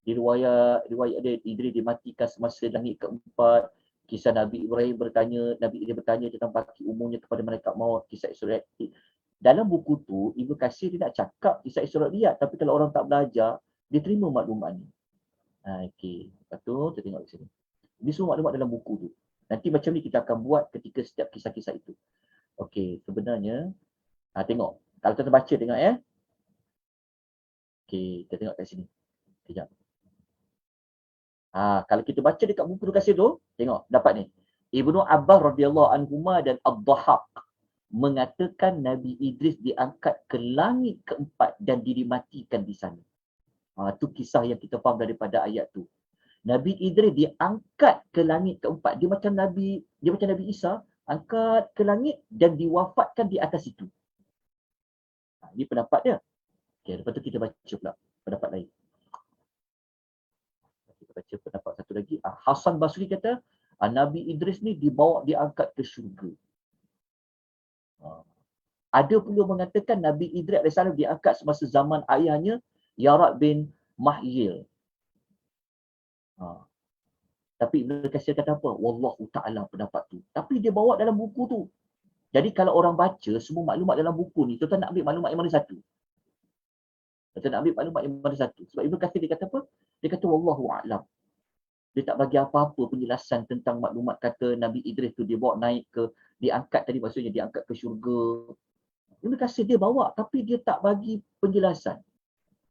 Riwayat dia, Idris dimatikan semasa langit keempat. Kisah Nabi Ibrahim bertanya, Nabi Idris bertanya tentang baki umumnya kepada malaikat maut. Kisah Isra'at. Dalam buku tu, Ibnu Katsir dia nak cakap kisah Isra'at, tapi kalau orang tak belajar, dia terima maklumat ni. Okey. Lepas tu, kita tengok di sini. Ini semua maklumat dalam buku tu. Nanti macam ni kita akan buat ketika setiap kisah-kisah itu. Okey, sebenarnya, tengok. Kalau kita baca, tengok ya. Okey, kita tengok kat sini. Sekejap. Kalau kita baca dekat buku Ibnu Katsir tu, tengok, dapat ni. Ibnu Abbas radhiyallahu anhuma dan Ad-Dhahhak mengatakan Nabi Idris diangkat ke langit keempat dan dimatikan di sana. Itu kisah yang kita faham daripada ayat tu. Nabi Idris diangkat ke langit keempat. Dia macam Nabi Isa, angkat ke langit dan diwafatkan di atas itu. Ini pendapat dia. Okey, lepas tu kita baca pula pendapat lain. Kita baca pendapat satu lagi. Hasan Basri kata, Nabi Idris ni diangkat ke syurga. Ada pula mengatakan Nabi Idris AS diangkat semasa zaman ayahnya Yarad bin Mahyil. Tapi Ibnu Katsir kata apa? Wallahu ta'ala pendapat tu. Tapi dia bawa dalam buku tu. Jadi kalau orang baca semua maklumat dalam buku ni, tuan nak ambil maklumat yang mana satu? Tuan nak ambil maklumat yang mana satu? Sebab Ibnu Katsir dia kata apa? Dia kata wallahu a'lam. Dia tak bagi apa-apa penjelasan tentang maklumat kata Nabi Idris tu dia bawa naik ke, diangkat tadi maksudnya diangkat ke syurga. Ibnu Katsir dia bawa tapi dia tak bagi penjelasan.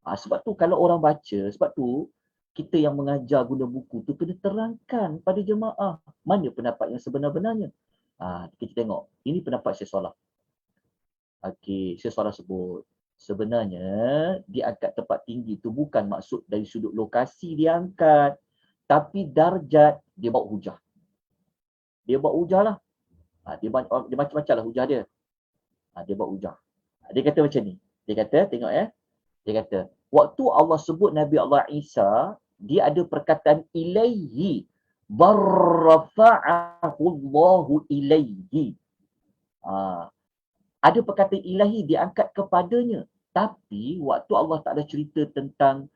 Sebab tu kalau orang baca, sebab tu kita yang mengajar guna buku tu kena terangkan pada jemaah mana pendapat yang sebenar-benarnya. Kita tengok. Ini pendapat Syekh Salah. Okey, Syekh Salah sebut. Sebenarnya diangkat tempat tinggi tu bukan maksud dari sudut lokasi diangkat, tapi darjat dia bawa hujah. Dia bawa hujah lah. Dia macam-macam lah hujah dia. Dia bawa hujah. Dia kata macam ni. Dia kata, tengok ya. Dia kata, waktu Allah sebut Nabi Allah Isa, dia ada perkataan ilaihi. Barrafa'ahu Allahu ilaihi. Ada perkataan ilahi diangkat kepadanya. Tapi waktu Allah tak ada cerita tentang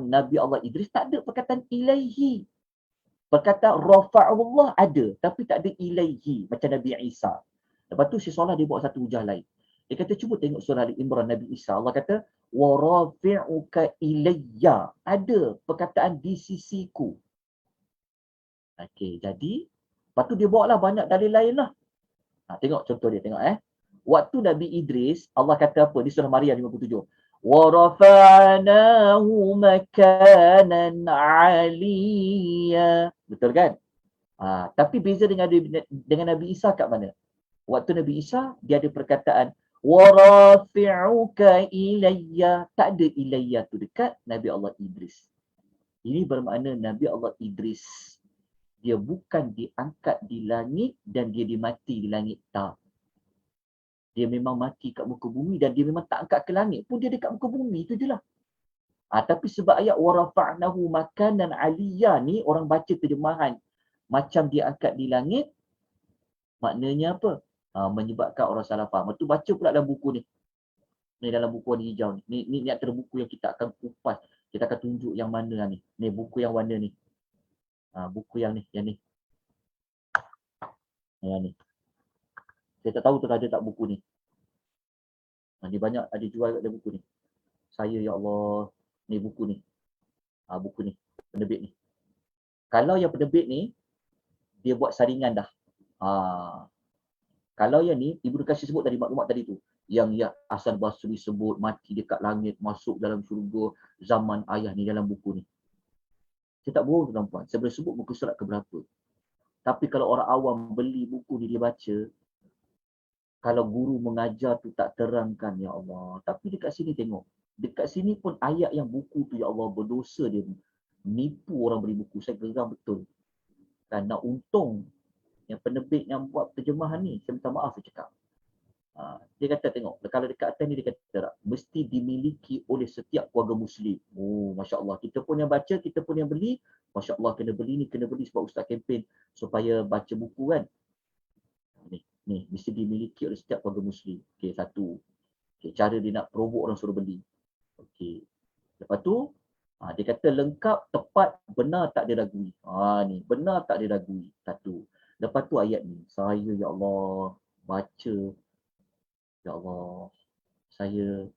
Nabi Allah Idris, tak ada perkataan ilaihi. Perkataan rafa'ullah ada, tapi tak ada ilaihi macam Nabi Isa. Lepas tu Syekh Salah dia buat satu hujah lain. Dia kata cuba tengok surah Al-Imran Nabi Isa. Allah kata wa rafi'uka ilayya. Ada perkataan di sisiku. Okey, jadi lepas tu dia bawa lah banyak dalil lain lah. Tengok contoh dia, tengok Waktu Nabi Idris, Allah kata apa? Di surah Maryam 57. Wa rafa'nahu makanan 'aliyya. Betul kan? Tapi beza dengan Nabi Isa kat mana? Waktu Nabi Isa, dia ada perkataan wa rafi'uka ilayya. Tak ada ilayya tu dekat Nabi Allah Idris. Ini bermakna Nabi Allah Idris dia bukan diangkat di langit dan dia dimati di langit. Tak. Dia memang mati kat muka bumi dan dia memang tak angkat ke langit pun dia dekat muka bumi. Itu je lah. Tapi sebab ayat warafa'nahu makanan aliyya ni orang baca terjemahan macam dia angkat di langit, maknanya apa? Menyebabkan orang salah faham. Itu baca pula dalam buku ni. Ni dalam buku warna hijau ni. Ni antara buku yang kita akan kupas. Kita akan tunjuk yang mana ni. Ni buku yang warna ni. Buku yang ni. Yang ni. Saya tak tahu tu ada tak buku ni. Ni banyak ada jual kat buku ni. Saya ya Allah. Ni buku ni. Buku ni. Penerbit ni. Kalau yang penerbit ni, dia buat saringan dah. Kalau yang ni, Ibnu Katsir sebut tadi maklumat tadi tu. Yang ya Hasan Basri sebut mati dekat langit, masuk dalam syurga zaman ayah ni dalam buku ni. Saya tak bohong tuan-tuan. Saya boleh sebut buku surat keberapa. Tapi kalau orang awam beli buku ni dia baca, kalau guru mengajar tu tak terangkan, ya Allah. Tapi dekat sini tengok. Dekat sini pun ayat yang buku tu, ya Allah, berdosa dia ni. nipu orang beli buku. Saya geram betul. Kan nak untung yang penerbit yang buat terjemahan ni, saya minta maaf saya cakap. Dia kata tengok, kalau dekat atas ni dia kata tak, mesti dimiliki oleh setiap keluarga Muslim. Oh, Masya Allah. Kita pun yang baca, kita pun yang beli. Masya Allah, kena beli sebab Ustaz kempen supaya baca buku kan. Ni mesti dimiliki oleh setiap keluarga Muslim. Okey, satu. Okay, cara dia nak provoke orang suruh beli. Okey. Lepas tu, dia kata lengkap, tepat, benar tak diragui. Ni, benar tak diragui. Satu. Lepas tu ayat ni, saya ya Allah baca, ya Allah, saya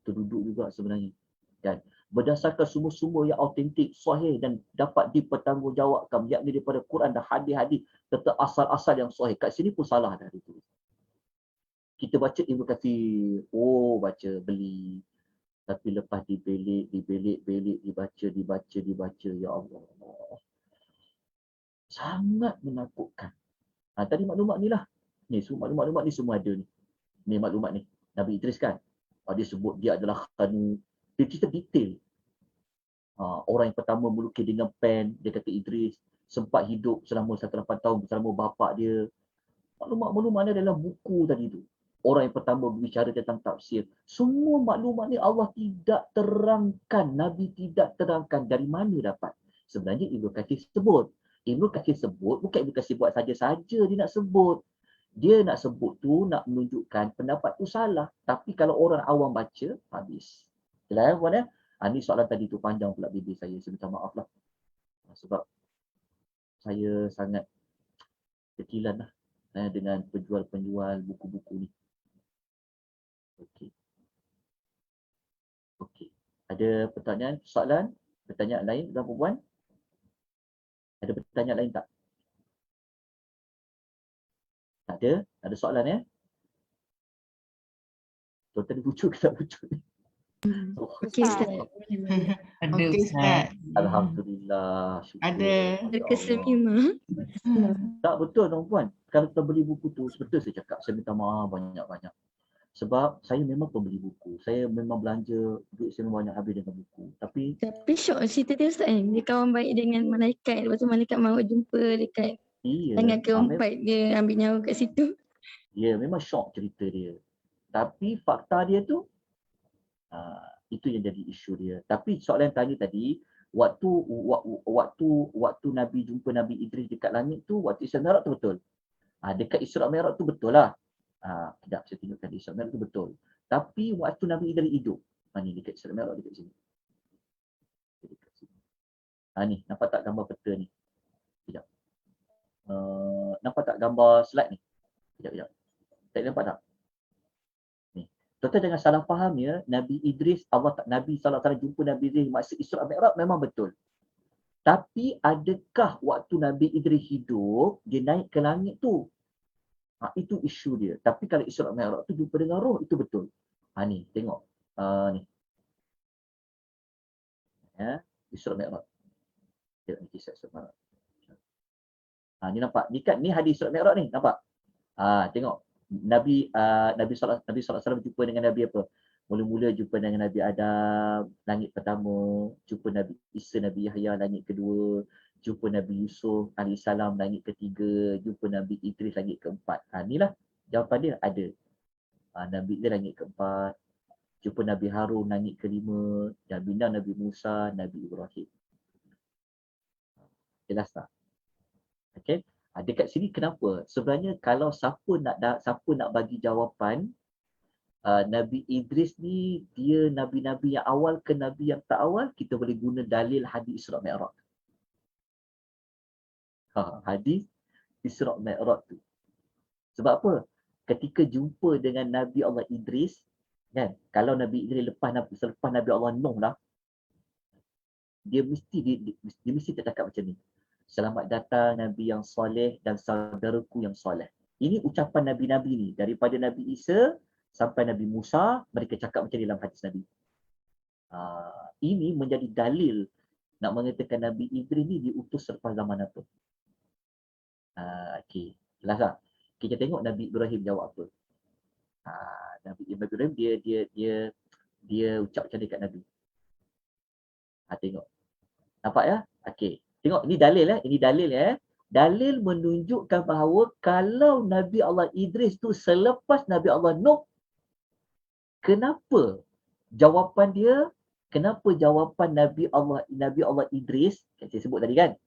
terduduk juga sebenarnya. Dan berdasarkan sumber-sumber yang autentik, sahih dan dapat dipertanggungjawabkan, yakni daripada Quran dan hadis-hadis serta asal-asal yang sahih. Kat sini pun salah dah ditulis. Kita baca Ibnu Katsir, baca, beli. Tapi lepas dibelik, dibaca, ya Allah. Sangat menakutkan. Tadi maklumat ni lah. Ni semua maklumat ni semua ada ni. Ni maklumat ni. Nabi Idris kan. Dia sebut dia adalah khanu. Dia cerita detail. Orang yang pertama melukis dengan pen, dia kata Idris sempat hidup selama 18 tahun bersama bapa dia. Maklumat-maklumat ni dalam buku tadi tu. Orang yang pertama berbicara tentang tafsir. Semua maklumat ni Allah tidak terangkan. Nabi tidak terangkan dari mana dapat. Sebenarnya Ibnu Katsir sebut. Ibnu Katsir sebut, bukan Ibnu Katsir buat saja-saja dia nak sebut. Dia nak sebut tu, nak menunjukkan pendapat tu salah. Tapi kalau orang awam baca, habis. Jelas puan ya? Ni soalan tadi tu panjang pula bibir saya. Saya minta maaf lah. Sebab saya sangat kekilan lah dengan penjual-penjual buku-buku ni. Okey. Ada pertanyaan, soalan, pertanyaan lain tuan puan? Ada pertanyaan lain tak? Tak ada? Ada soalan ya? Tuan tadi lucu ke tak lucu ni? Okey Ustaz. Ada Ustaz. Alhamdulillah. Syukur. Ada. Terkesemima. Tak betul tuan puan. Kalau kita beli buku tu, betul saya cakap. Saya minta maaf banyak-banyak. Sebab saya memang pembeli buku. Saya memang belanja, duit saya memang banyak habis dengan buku. Tapi syok cerita dia Ustaz kan. Dia kawan baik dengan malaikat. Lepas tu malaikat mahu jumpa dekat tangan keempat dia ambil nyawa kat situ. Ya, memang syok cerita dia. Tapi fakta dia tu, itu yang jadi isu dia. Tapi soalan yang tanya tadi, waktu Nabi jumpa Nabi Idris dekat langit tu, waktu Isra Mi'raj tu betul. Dekat Isra Mi'raj tu betul lah. Sekejap saya tunjukkan Isra Mi'raj tu betul. Tapi waktu Nabi Idris hidup, ni dekat Isra Mi'raj dekat sini. Ni, nampak tak gambar peta ni? Sekejap. Nampak tak gambar slide ni? Sekejap. Tak nampak tak? Ni. Tuan-tuan jangan salah faham ya, Nabi Idris, Nabi SAW jumpa Nabi Idris masa Isra Mi'raj memang betul. Tapi adakah waktu Nabi Idris hidup, dia naik ke langit tu? Itu isu dia. Tapi kalau Isra Mi'raj tu jumpa dengan roh, itu betul. Ni, tengok. Ni. Ya, Isra Mi'raj. Tengok ni kisah Isra Mi'raj. Ni nampak. Ni hadis Isra Mi'raj ni, nampak? Tengok. Nabi SAW jumpa dengan Nabi apa? Mula-mula jumpa dengan Nabi Adam, langit pertama. Jumpa Nabi Isa, Nabi Yahya, langit kedua. Jumpa Nabi Yusuf AS, langit ketiga. Jumpa Nabi Idris, langit keempat. Inilah jawapan dia ada. Nabi Idris, langit keempat. Jumpa Nabi Harun, langit kelima. Nabi Musa, Nabi Ibrahim. Jelas tak? Okay. Dekat sini kenapa? Sebenarnya kalau siapa nak bagi jawapan, Nabi Idris ni dia nabi-nabi yang awal ke nabi yang tak awal, kita boleh guna dalil hadis Isra Mi'raj. Hadis Isra Mi'raj tu. Sebab apa? Ketika jumpa dengan Nabi Allah Idris, kan? Kalau Nabi Idris selepas Nabi Allah Nuh lah, dia mesti cakap macam ni. Selamat datang Nabi yang soleh dan saudaraku yang soleh. Ini ucapan Nabi-Nabi ni. Daripada Nabi Isa sampai Nabi Musa, mereka cakap macam ni dalam hadis Nabi. Ini menjadi dalil nak mengatakan Nabi Idris ni diutus selepas zaman apa. Okey. Jelas tak? Kita tengok Nabi Ibrahim jawab apa. Nabi Ibrahim dia ucap macam dekat Nabi. Tengok. Nampak ya? Okey. Tengok ini dalil ini dalil Dalil menunjukkan bahawa kalau Nabi Allah Idris tu selepas Nabi Allah Nuh, kenapa jawapan Nabi Allah Idris, saya sebut tadi kan?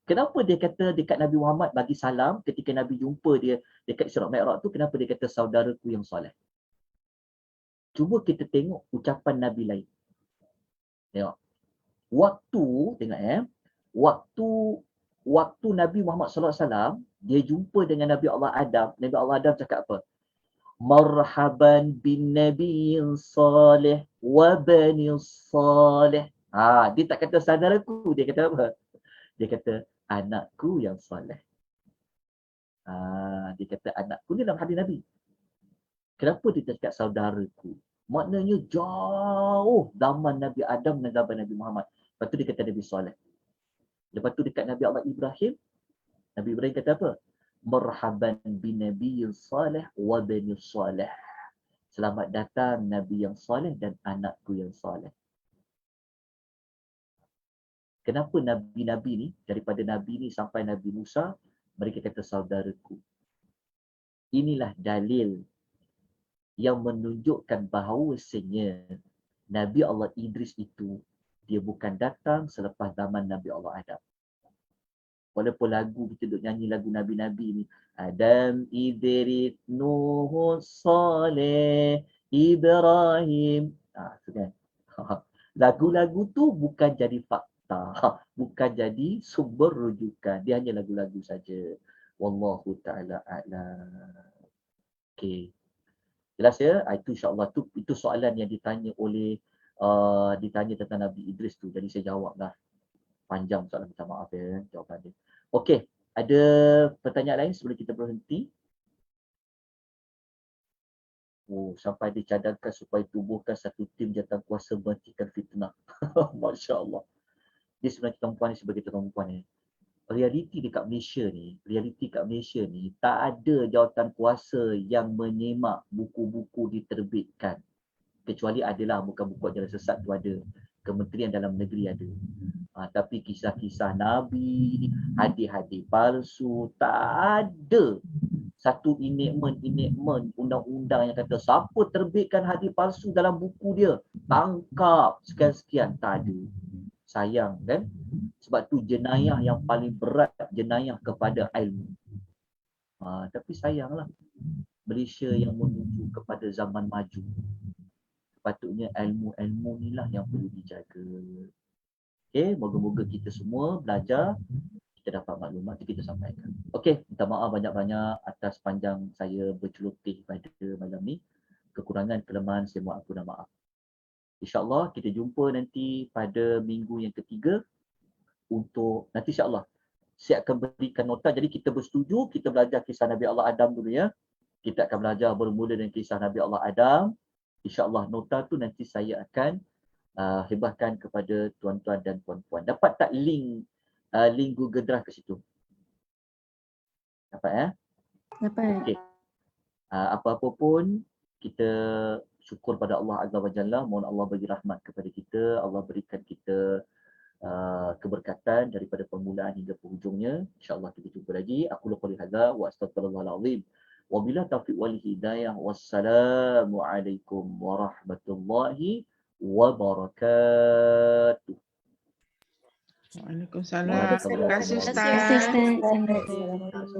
Kenapa dia kata dekat Nabi Muhammad bagi salam ketika Nabi jumpa dia dekat Isra Mi'raj tu, kenapa dia kata saudaraku yang soleh? Cuba kita tengok ucapan Nabi lain. Tengok. Waktu Nabi Muhammad SAW dia jumpa dengan Nabi Allah Adam, Nabi Allah Adam cakap apa? Marhaban bin nabiyyin salih wa bani salih. Dia tak kata saudaraku, dia kata apa? Dia kata anakku yang soleh. Dia kata anakku ni dalam hadis Nabi. Kenapa dia cakap saudaraku? Maknanya jauh zaman Nabi Adam dan zaman Nabi Muhammad. Lepas tu dia kata Nabi soleh. Lepas tu dekat Nabi Allah Ibrahim, Nabi Ibrahim kata apa? Marhaban bin nabiyyin salih wa bani salih. Selamat datang Nabi yang soleh dan anakku yang soleh. Kenapa Nabi-Nabi ni, daripada Nabi ni sampai Nabi Musa, mereka kata saudaraku. Inilah dalil yang menunjukkan bahawasanya Nabi Allah Idris itu, dia bukan datang selepas zaman Nabi Allah Adam. Walaupun lagu, kita duduk nyanyi lagu Nabi-Nabi ni. Adam, Idris, Nuh, Saleh, Ibrahim. Tu kan. Lagu-lagu tu bukan jadi fakta. Bukan jadi sumber rujukan. Dia hanya lagu-lagu saja. Wallahu ta'ala a'lam. Okay. Jelas ya? Itu insyaAllah. Itu soalan yang ditanya oleh ditanya tentang Nabi Idris tu. Jadi saya jawab lah. Panjang soalan, minta maaf ya jawapan dia. Okey, ada pertanyaan lain sebelum kita berhenti? Sampai dicadangkan supaya tubuhkan satu tim jantan kuasa menghentikan fitnah. Masya Allah. Dia sebenarnya perempuan ni sebagai perempuan ni. Realiti kat Malaysia ni tak ada jawatan kuasa yang menyemak buku-buku diterbitkan. Kecuali adalah bukan buku ajaran sesat tu ada. Kementerian Dalam Negeri ada. Tapi kisah-kisah Nabi, hadis-hadis palsu, tak ada satu enactment undang-undang yang kata siapa terbitkan hadis palsu dalam buku dia, tangkap sekian-sekian. Tak ada. Sayang kan? Sebab tu jenayah yang paling berat, jenayah kepada ilmu. Tapi sayanglah, Malaysia yang menuju kepada zaman maju. Patutnya ilmu-ilmu inilah yang perlu dijaga. Okey, moga-moga kita semua belajar, kita dapat maklumat yang kita sampaikan. Okey, minta maaf banyak-banyak atas panjang saya berceloteh pada malam ni. Kekurangan, kelemahan saya mohon ampun dan maaf. InsyaAllah kita jumpa nanti pada minggu yang ketiga untuk nanti insyaAllah saya akan berikan nota. Jadi kita bersetuju, kita belajar kisah Nabi Allah Adam dulu ya. Kita akan belajar bermula dengan kisah Nabi Allah Adam. InsyaAllah nota tu nanti saya akan hebahkan kepada tuan-tuan dan puan-puan. Dapat tak link Google Drive ke situ? Dapat ya? Dapat. Okey. Apa-apa pun kita syukur pada Allah Azza wa Jalla. Mohon Allah bagi rahmat kepada kita. Allah berikan kita keberkatan daripada permulaan hingga penghujungnya. InsyaAllah kita jumpa lagi. Aku lupa lihada wa astagfirullahaladzim. Wabillahi taufiq wal hidayah. Wassalamualaikum warahmatullahi wabarakatuh. Waalaikumsalam. Terima kasih Ustaz. Terima kasih Ustaz.